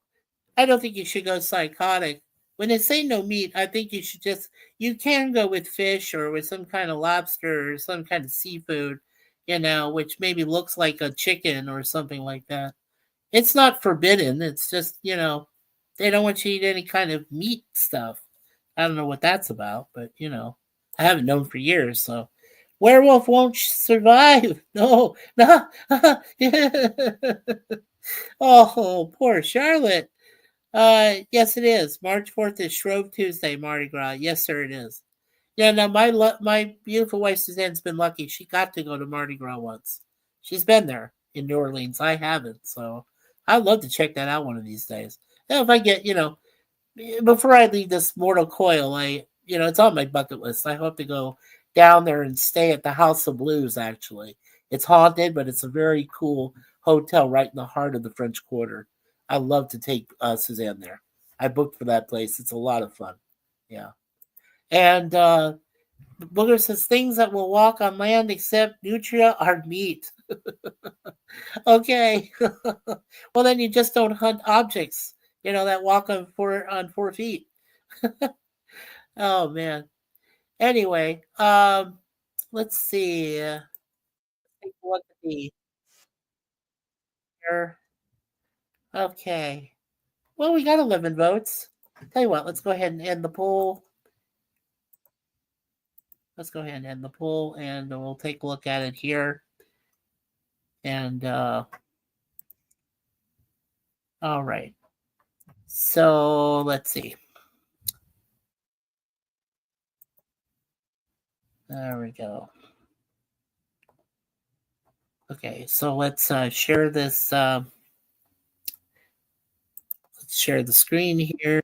I don't think you should go psychotic. When they say no meat, I think you can go with fish or with some kind of lobster or some kind of seafood, which maybe looks like a chicken or something like that. It's not forbidden. It's just, they don't want you to eat any kind of meat stuff. I don't know what that's about, but, I haven't known for years, so. Werewolf won't survive. No. Oh, poor Charlotte. Yes, it is. March 4th is Shrove Tuesday, Mardi Gras. Yes, sir, it is. Yeah, now my beautiful wife Suzanne's been lucky. She got to go to Mardi Gras once. She's been there in New Orleans. I haven't, so I'd love to check that out one of these days. Now, if I get, before I leave this mortal coil, it's on my bucket list. I hope to go down there and stay at the House of Blues, actually. It's haunted, but it's a very cool hotel right in the heart of the French Quarter. I'd love to take Suzanne there. I booked for that place. It's a lot of fun. Yeah. And Booger says, things that will walk on land except nutria are meat. Okay. Well, then you just don't hunt objects. that walk on 4 feet. Oh man. Anyway, let's see. Take a look at the here. Okay. Well, we got 11 votes. Tell you what, let's go ahead and end the poll. Let's go ahead and end the poll, and we'll take a look at it here. And all right. So let's see. There we go. Okay, so let's share this. Let's share the screen here.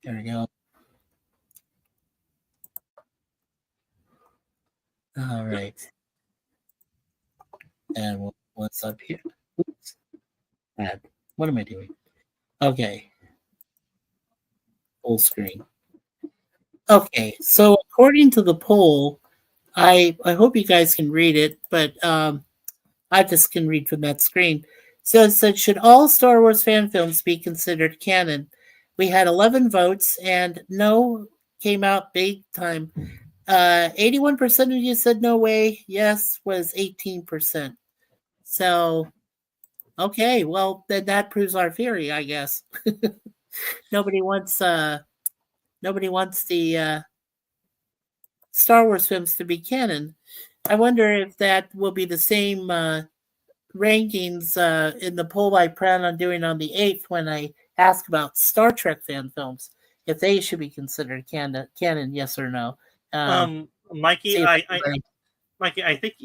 There we go. All right. And what's up here? Oops. Bad. What am I doing? Okay. Full screen. Okay, so according to the poll, I hope you guys can read it, but I just can read from that screen. So it said, should all Star Wars fan films be considered canon? We had 11 votes, and no came out big time. 81% of you said no way. Yes was 18%. So, okay, well then that proves our theory, I guess. Nobody wants the Star Wars films to be canon. I wonder if that will be the same rankings in the poll I plan on doing on the 8th when I ask about Star Trek fan films, if they should be considered canon, yes or no. Mikey, Mikey, I think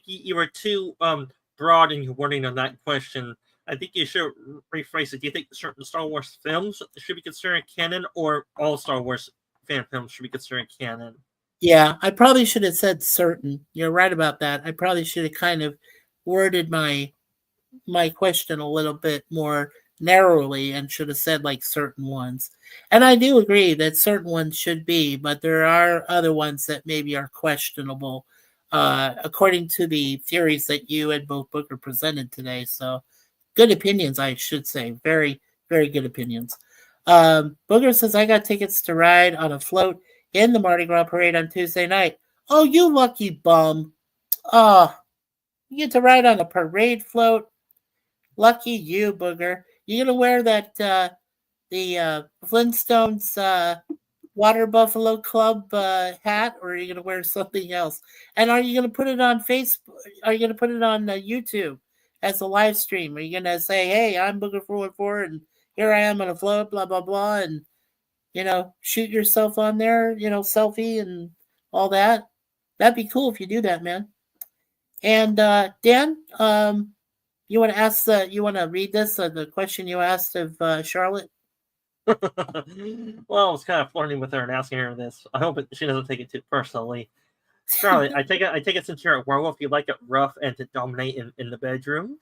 you were too broad in your wording on that question. I think you should rephrase it. Do you think certain Star Wars films should be considered canon, or all Star Wars fan films should be considered canon? Yeah, I probably should have said certain. You're right about that. I probably should have kind of worded my question a little bit more narrowly and should have said like certain ones. And I do agree that certain ones should be, but there are other ones that maybe are questionable, according to the theories that you and both Booker presented today. So good opinions, I should say. Very, very good opinions. Booker says, I got tickets to ride on a float in the Mardi Gras parade on Tuesday night. Oh, you lucky bum. Oh, you get to ride on a parade float. Lucky you, Booger. You gonna wear that the Flintstones Water Buffalo Club hat, or are you gonna wear something else? And are you gonna put it on Facebook? Are you gonna put it on YouTube as a live stream? Are you gonna say, "Hey, I'm Booger414, and here I am on a float, blah blah blah," and shoot yourself on there, selfie and all that? That'd be cool if you do that, man. And Dan, you want to ask you want to read this the question you asked of Charlotte? Well, I was kind of flirting with her and asking her this. I hope she doesn't take it too personally. Charlotte, I take it since you're a werewolf, you like it rough and to dominate in the bedroom.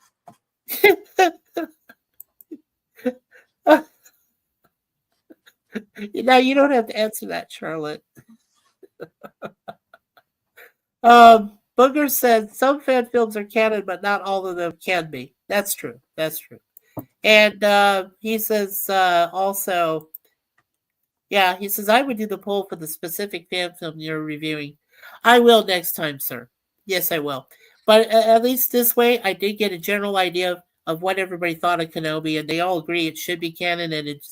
Now you don't have to answer that, Charlotte. Booger said some fan films are canon, but not all of them can be. That's true. That's true. And he says also, yeah, he says, I would do the poll for the specific fan film you're reviewing. I will next time, sir. Yes, I will. But at least this way, I did get a general idea of what everybody thought of Kenobi, and they all agree it should be canon, and it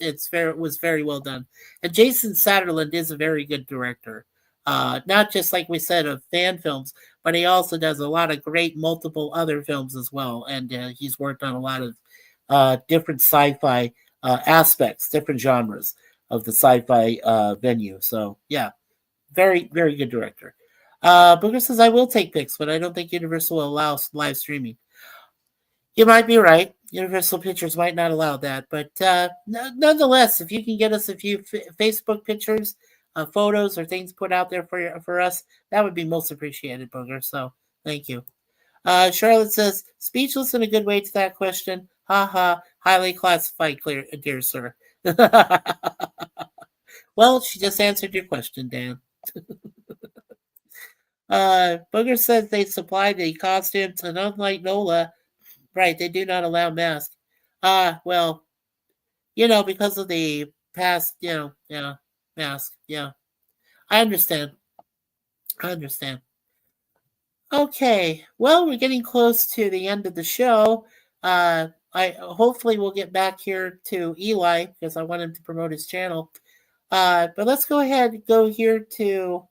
was very well done. And Jason Satterlund is a very good director. Not just like we said of fan films, but he also does a lot of great multiple other films as well. And he's worked on a lot of different sci-fi aspects, different genres of the sci-fi venue. So yeah, very, very good director. Booger says, I will take pics, but I don't think Universal will allow live streaming. You might be right. Universal Pictures might not allow that. But nonetheless, if you can get us a few Facebook pictures, photos, or things put out there for us, that would be most appreciated, Booger. So thank you. Charlotte says, speechless in a good way to that question. Ha ha. Highly classified, dear sir. Well, she just answered your question, Dan. Booger says they supplied the costumes, and unlike Nola, Right, they do not allow masks. Well, because of the past, mask. Yeah, I understand. I understand. Okay, well, we're getting close to the end of the show. I hopefully we'll get back here to Eli because I want him to promote his channel. But let's go ahead and go here to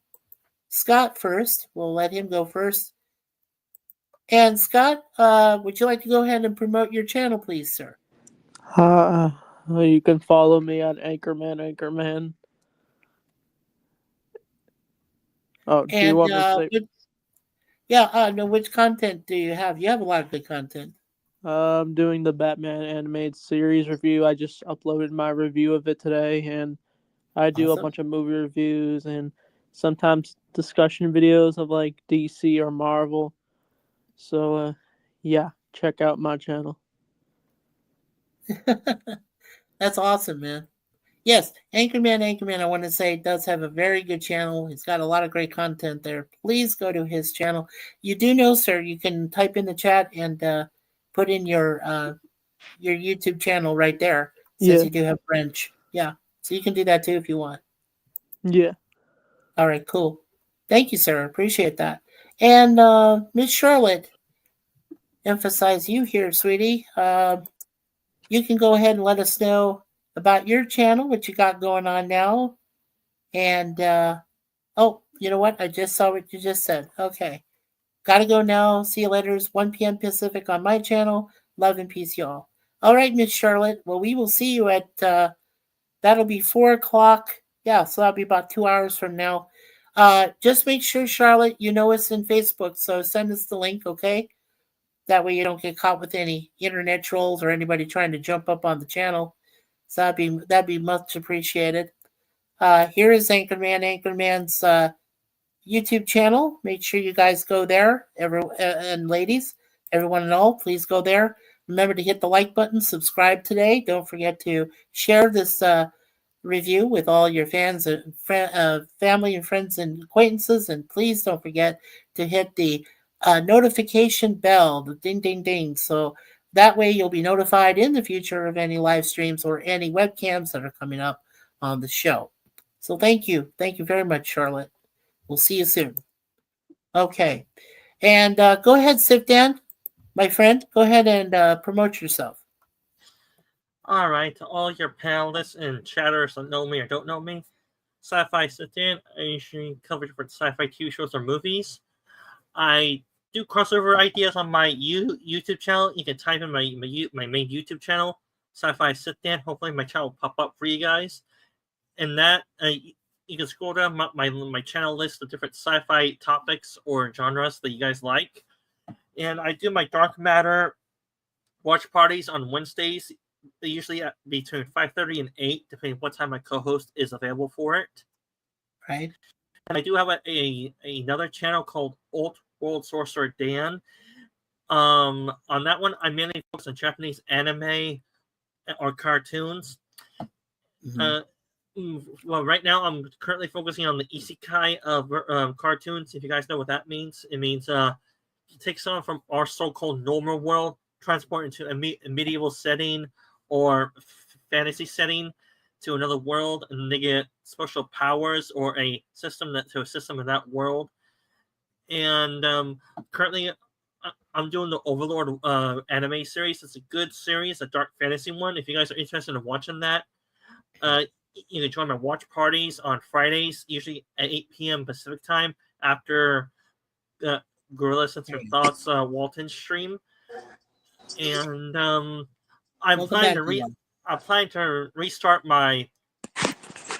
Scott first. We'll let him go first. And Scott, would you like to go ahead and promote your channel, please, sir? You can follow me on Anchorman. Oh, do you want me to say? Which content do you have? You have a lot of good content. I'm doing the Batman animated series review. I just uploaded my review of it today, and I do a bunch of movie reviews and sometimes discussion videos of like DC or Marvel. So, yeah, check out my channel. That's awesome, man. Yes, Anchorman, I want to say, does have a very good channel. He's got a lot of great content there. Please go to his channel. You do know, sir, you can type in the chat and put in your YouTube channel right there. Since you do have French. Yeah, so you can do that too if you want. Yeah. All right, cool. Thank you, sir. Appreciate that. And Miss Charlotte, emphasize you here, sweetie. You can go ahead and let us know about your channel, what you got going on now. And, you know what? I just saw what you just said. Okay. Gotta go now. See you later. It's 1 p.m. Pacific on my channel. Love and peace, y'all. All right, Miss Charlotte. Well, we will see you at, that'll be 4 o'clock. Yeah, so that'll be about 2 hours from now. Just make sure, Charlotte, you know us in Facebook. So send us the link, okay? That way you don't get caught with any internet trolls or anybody trying to jump up on the channel. So that'd be much appreciated. Here is Anchorman's YouTube channel. Make sure you guys go there, and ladies, everyone and all, please go there. Remember to hit the like button, subscribe today. Don't forget to share this review with all your fans, family and friends and acquaintances, and please don't forget to hit the notification bell, the ding, ding, ding. So that way you'll be notified in the future of any live streams or any webcams that are coming up on the show. So thank you. Thank you very much, Charlotte. We'll see you soon. Okay. And go ahead, Sifdan, my friend. Go ahead and promote yourself. All right, to all your panelists and chatters that know me or don't know me, Sci-Fi Sifdan, I usually cover different sci-fi TV shows or movies. I do crossover ideas on my YouTube channel. You can type in my main YouTube channel, Sci-Fi Sifdan. Hopefully my channel will pop up for you guys. And that, you can scroll down my channel list of different sci-fi topics or genres that you guys like. And I do my Dark Matter watch parties on Wednesdays, usually at between 5:30 and 8, depending on what time my co-host is available for it. Right. And I do have another channel called Old World Sorcerer Dan. On that one, I mainly focus on Japanese anime or cartoons. Well, right now I'm currently focusing on the isekai of cartoons. If you guys know what that means, it means you take someone from our so-called normal world, transport into a medieval setting or fantasy setting to another world, and they get special powers or a system in that world. And currently, I'm doing the Overlord anime series. It's a good series, a dark fantasy one. If you guys are interested in watching that, you can join my watch parties on Fridays, usually at 8 p.m. Pacific time, after Gorilla Censored Thoughts Walton stream. And I'm planning to restart my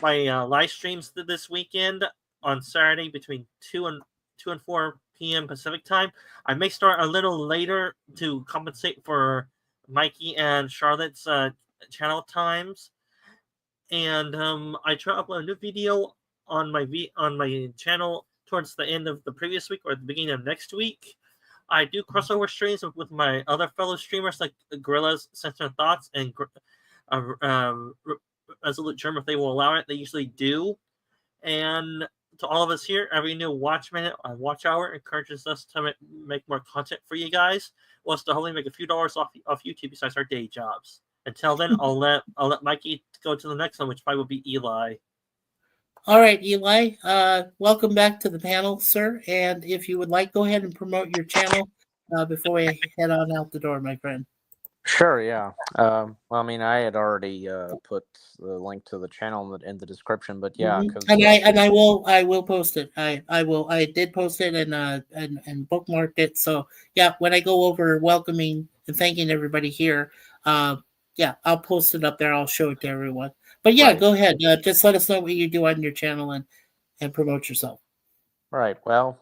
live streams this weekend on Saturday between 2 and 4 p.m. Pacific time. I may start a little later to compensate for Mikey and Charlotte's channel times. And I try to upload a new video on my channel towards the end of the previous week or at the beginning of next week. I do crossover streams with my other fellow streamers like Gorilla's Censored Thoughts and Resolute Germ if they will allow it. They usually do. And to all of us here, every new watch minute or watch hour encourages us to make more content for you guys. Wants to hopefully make a few dollars off YouTube besides our day jobs. Until then, I'll let Mikey go to the next one, which probably will be Eli. All right, Eli. Welcome back to the panel, sir. And if you would like, go ahead and promote your channel before we head on out the door, my friend. Sure, yeah. Well, I mean, I had already put the link to the channel in the description, but yeah, because I will post it. I did post it and bookmarked it. So yeah, when I go over welcoming and thanking everybody here, yeah, I'll post it up there. I'll show it to everyone. But yeah, Right. go ahead. Just let us know what you do on your channel and promote yourself. Right. Well,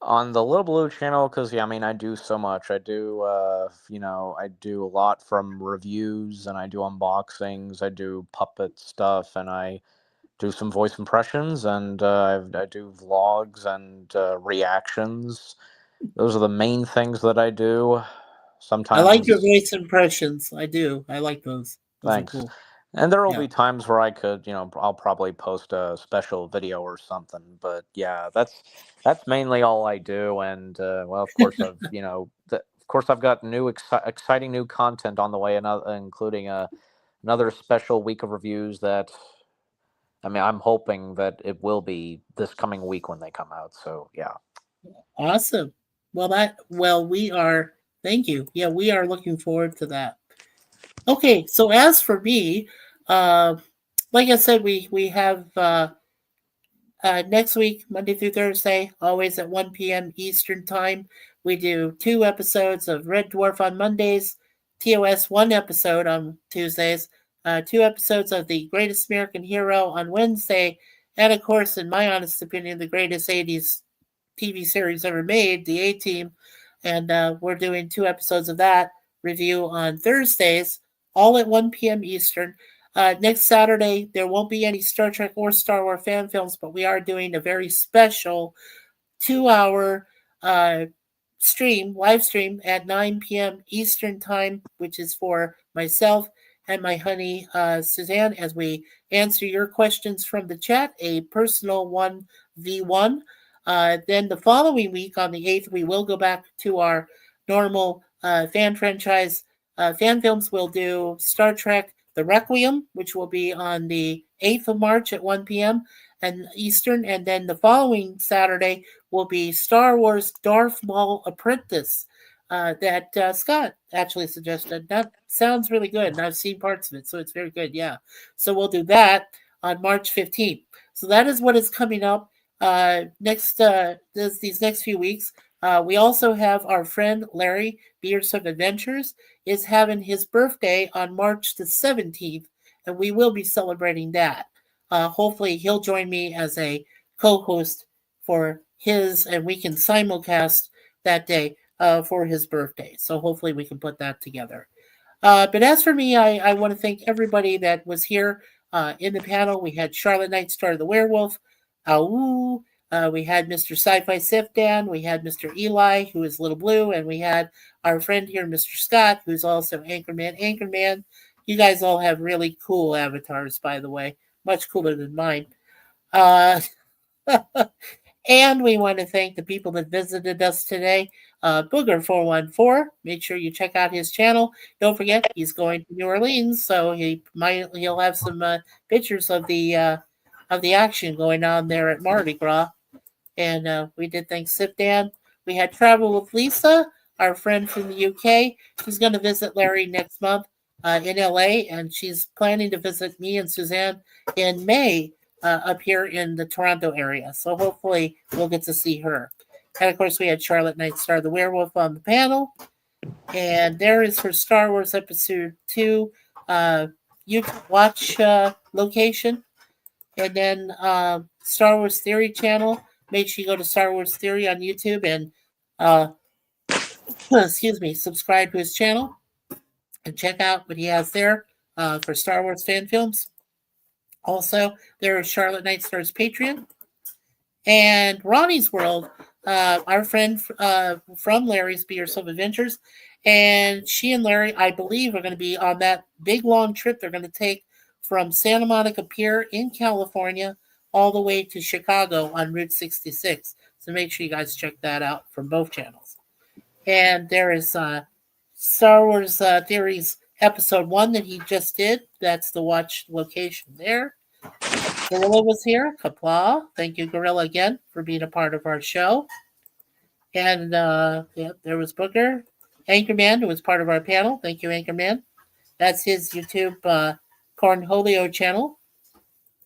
on the Little Blue channel, because yeah, I mean, I do so much. I do, I do a lot from reviews, and I do unboxings. I do puppet stuff, and I do some voice impressions, and I do vlogs and reactions. Those are the main things that I do. Sometimes I like your voice impressions. I do. I like those. Those Thanks. are cool. And there will Yeah. be times where I could, I'll probably post a special video or something. But yeah, that's mainly all I do. And well, of course, I've got new exciting new content on the way, including another special week of reviews that. I mean, I'm hoping that it will be this coming week when they come out. So yeah. Awesome. We are. Thank you. Yeah, we are looking forward to that. Okay, so as for me, like I said, we have next week, Monday through Thursday, always at 1 p.m. Eastern Time. We do 2 episodes of Red Dwarf on Mondays, TOS 1 episode on Tuesdays, 2 episodes of The Greatest American Hero on Wednesday, and of course, in my honest opinion, the greatest 80s TV series ever made, The A-Team. And we're doing 2 episodes of that review on Thursdays, all at 1 p.m. Eastern. Next Saturday, there won't be any Star Trek or Star Wars fan films, but we are doing a very special 2-hour live stream at 9 p.m. Eastern Time, which is for myself and my honey, Suzanne, as we answer your questions from the chat, a personal 1v1. Then the following week, on the 8th, we will go back to our normal fan franchise fan films. We'll do Star Trek The Requiem, which will be on the 8th of March at 1 p.m. and Eastern. And then the following Saturday will be Star Wars Darth Maul Apprentice that Scott actually suggested. That sounds really good, and I've seen parts of it, so it's very good, yeah. So we'll do that on March 15th. So that is what is coming up these next few weeks. We also have our friend Larry Beers of Adventures is having his birthday on March the 17th, and we will be celebrating that. Hopefully he'll join me as a co-host for his, and we can simulcast that day for his birthday. So hopefully we can put that together. But as for me, I want to thank everybody that was here in the panel. We had Charlotte Nightstar the Werewolf, Au. We had Mr. Sci-Fi Sifdan. We had Mr. Eli, who is Little Blue, and we had our friend here, Mr. Scott, who's also Anchorman. Anchorman, you guys all have really cool avatars, by the way, much cooler than mine. And we want to thank the people that visited us today. Booger414, make sure you check out his channel. Don't forget, he's going to New Orleans, so he'll have some pictures of the action going on there at Mardi Gras. And we did thank Sifdan. We had Travel with Lisa, our friend from the UK. She's going to visit Larry next month in LA, and she's planning to visit me and Suzanne in May up here in the Toronto area. So hopefully we'll get to see her. And of course, we had Charlotte Nightstar the Werewolf on the panel. And there is her Star Wars Episode 2 YouTube watch location. And then Star Wars Theory channel. Make sure you go to Star Wars Theory on YouTube and subscribe to his channel and check out what he has there for Star Wars fan films. Also, there is Charlotte Nightstar's Patreon and Ronnie's World, our friend from Larry's Beers of Adventures. And she and Larry, I believe, are going to be on that big long trip they're going to take from Santa Monica Pier in California all the way to Chicago on Route 66. So make sure you guys check that out from both channels. And there is Star Wars Theories Episode 1 that he just did. That's the watch location there. Gorilla was here. Kapla. Thank you, Gorilla, again, for being a part of our show. And there was Booker. Anchorman, who was part of our panel. Thank you, Anchorman. That's his YouTube Cornholio channel.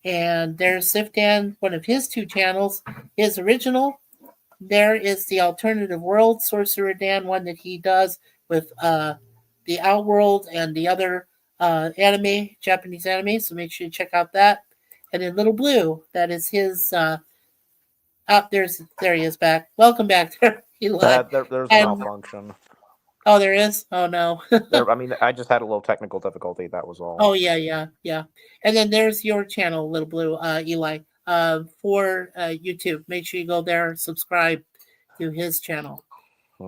And there's Sifdan, one of his 2 channels, his original. There is the Alternative World, Sorcerer Dan, one that he does with the Outworld and the other anime, Japanese anime. So make sure you check out that. And then Little Blue, that is his. There he is back. Welcome back there, Eli. There's a malfunction. Oh, there is? Oh, no. I just had a little technical difficulty. That was all. Oh, yeah. And then there's your channel, Little Blue, Eli, for YouTube. Make sure you go there and subscribe to his channel.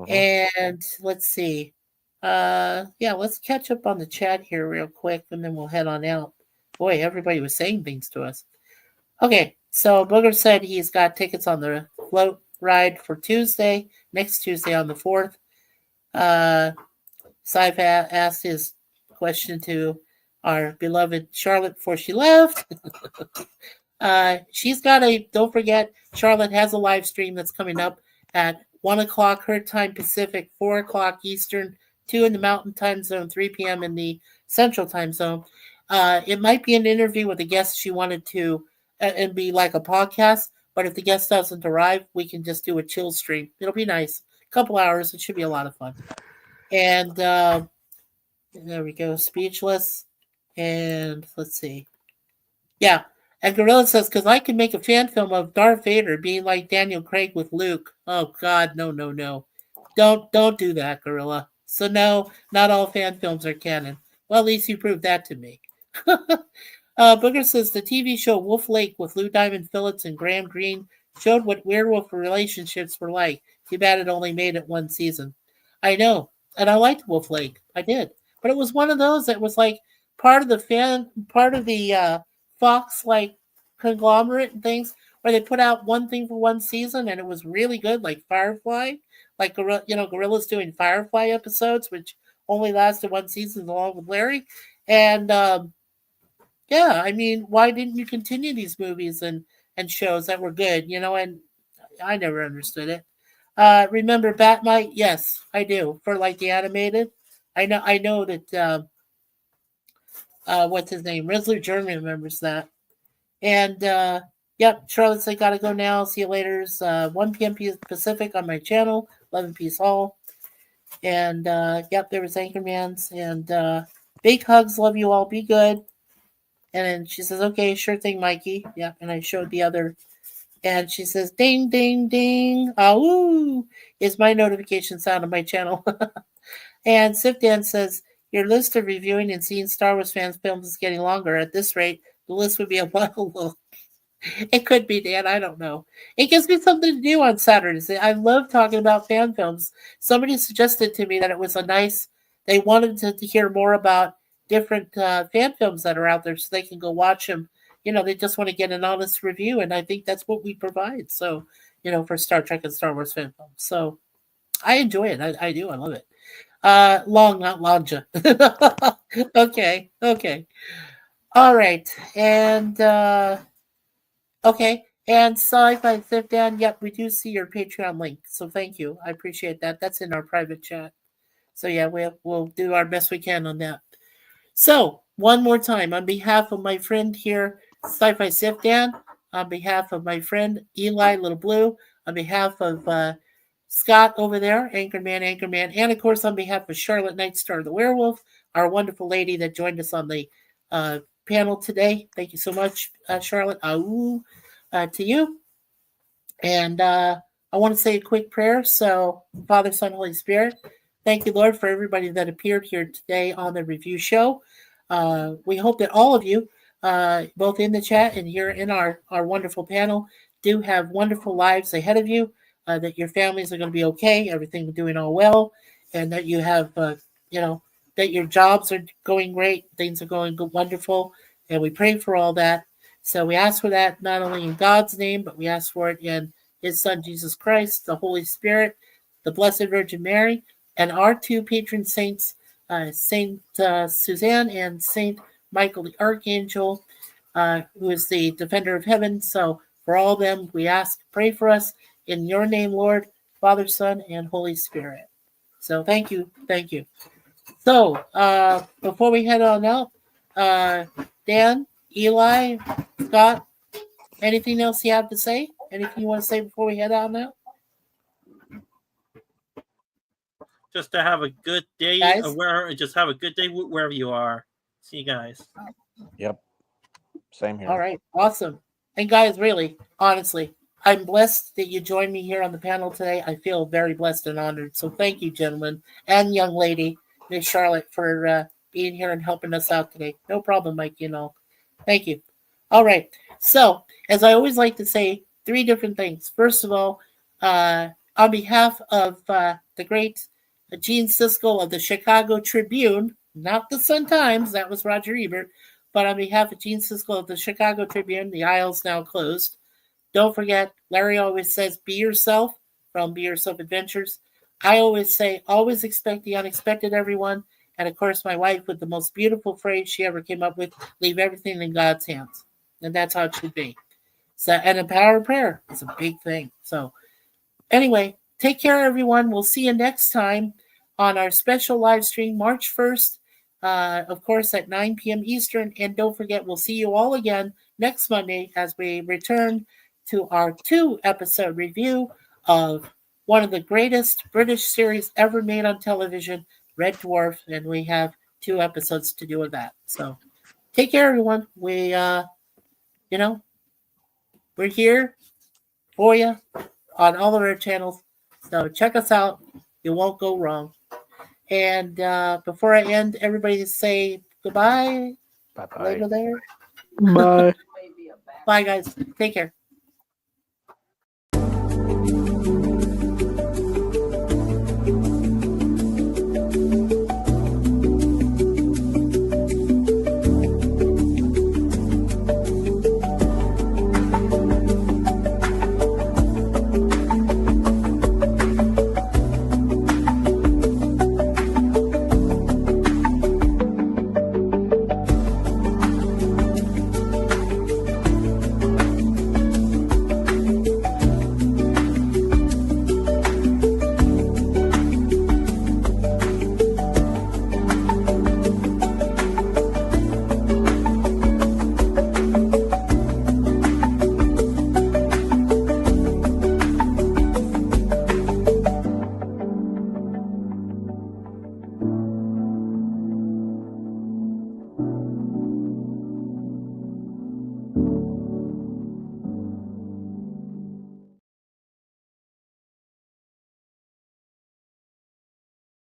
And let's see. Let's catch up on the chat here real quick, and then we'll head on out. Boy, everybody was saying things to us. Okay, so Booger said he's got tickets on the float ride for next Tuesday on the 4th. Saifa asked his question to our beloved Charlotte before she left. Don't forget, Charlotte has a live stream that's coming up at 1 o'clock her time Pacific, 4 o'clock Eastern, 2 in the Mountain Time Zone, 3 p.m. in the Central Time Zone. It might be an interview with a guest she wanted to, and be like a podcast, but if the guest doesn't arrive, we can just do a chill stream. It'll be nice. A couple hours. It should be a lot of fun. And there we go. Speechless. And let's see. Yeah. And Gorilla says, because I can make a fan film of Darth Vader being like Daniel Craig with Luke. Oh, God, no. Don't do that, Gorilla. So, no, not all fan films are canon. Well, at least you proved that to me. Booger says, the TV show Wolf Lake with Lou Diamond Phillips and Graham Greene showed what werewolf relationships were like. Too bad it only made it 1 season. I know. And I liked Wolf Lake. I did. But it was one of those that was like part of the Fox like conglomerate and things where they put out one thing for 1 season and it was really good, like Firefly. Like Gorilla's doing Firefly episodes, which only lasted 1 season along with Larry. And I mean, why didn't you continue these movies and shows that were good? And I never understood it. Remember Batmite? Yes, I do. For like the animated, I know that. What's his name? Rizzler German remembers that. And yep, Charlotte said, gotta go now. See you later. 1 p.m. Pacific on my channel, 11 Piece Hall. And yep, there was Anchorman's. And big hugs, love you all. Be good. And then she says, okay, sure thing, Mikey. Yep, and I showed the other. And she says, ding, ding, ding. Ooh, is my notification sound on my channel. And Sifdan says, your list of reviewing and seeing Star Wars fans films is getting longer. At this rate, the list would be a while long. It could be, Dan. I don't know. It gives me something to do on Saturdays. I love talking about fan films. Somebody suggested to me that it was they wanted to hear more about different fan films that are out there so they can go watch them. They just want to get an honest review, and I think that's what we provide. So, for Star Trek and Star Wars fan films. So I enjoy it. I do. I love it. Long, not lonja. Okay. All right. And okay. And Sci-Fi Sit Down. Yep, we do see your Patreon link. So thank you. I appreciate that. That's in our private chat. So yeah, we'll do our best we can on that. So one more time, on behalf of my friend here, Sci-Fi Sit Down, on behalf of my friend Eli Little Blue, on behalf of Scott over there, Anchorman, and of course on behalf of Charlotte Nightstar the Werewolf, our wonderful lady that joined us on the panel today. Thank you so much, Charlotte. To you. And I want to say a quick prayer. So, Father, Son, Holy Spirit, thank you, Lord, for everybody that appeared here today on the review show. We hope that all of you, both in the chat and here in our wonderful panel, do have wonderful lives ahead of you, that your families are going to be okay, everything doing all well, and that you have, that your jobs are going great, things are going good, wonderful, and we pray for all that. So we ask for that not only in God's name, but we ask for it in his Son, Jesus Christ, the Holy Spirit, the Blessed Virgin Mary, and our two patron saints, Saint Suzanne and Saint Michael the Archangel, who is the defender of heaven. So for all of them, we ask, pray for us in your name, Lord, Father, Son, and Holy Spirit. So thank you. Thank you. So before we head on out, Dan, Eli, Scott, anything else you have to say? Anything you want to say before we head out now? Just to have a good day, just have a good day wherever you are. See you guys. Yep. Same here. All right. Awesome. And guys, really, honestly, I'm blessed that you joined me here on the panel today. I feel very blessed and honored. So thank you, gentlemen and young lady, Miss Charlotte, for being here and helping us out today. No problem, Mike. Thank you. All right. So, as I always like to say, 3 different things. First of all, on behalf of the great Gene Siskel of the Chicago Tribune, not the Sun-Times, that was Roger Ebert, but on behalf of Gene Siskel of the Chicago Tribune, the aisle's now closed. Don't forget, Larry always says, be yourself from Be Yourself Adventures. I always say, always expect the unexpected, everyone. And of course, my wife with the most beautiful phrase she ever came up with, leave everything in God's hands. And that's how it should be. So, and the power of prayer is a big thing. So anyway, take care, everyone. We'll see you next time on our special live stream, March 1st, of course, at 9 p.m. Eastern. And don't forget, we'll see you all again next Monday as we return to our 2-episode review of one of the greatest British series ever made on television, Red Dwarf. And we have 2 episodes to do with that. So take care, everyone. We're here for you on all of our channels. So check us out. You won't go wrong. And before I end, everybody say goodbye. Bye-bye. Later there. Bye. Bye, guys. Take care.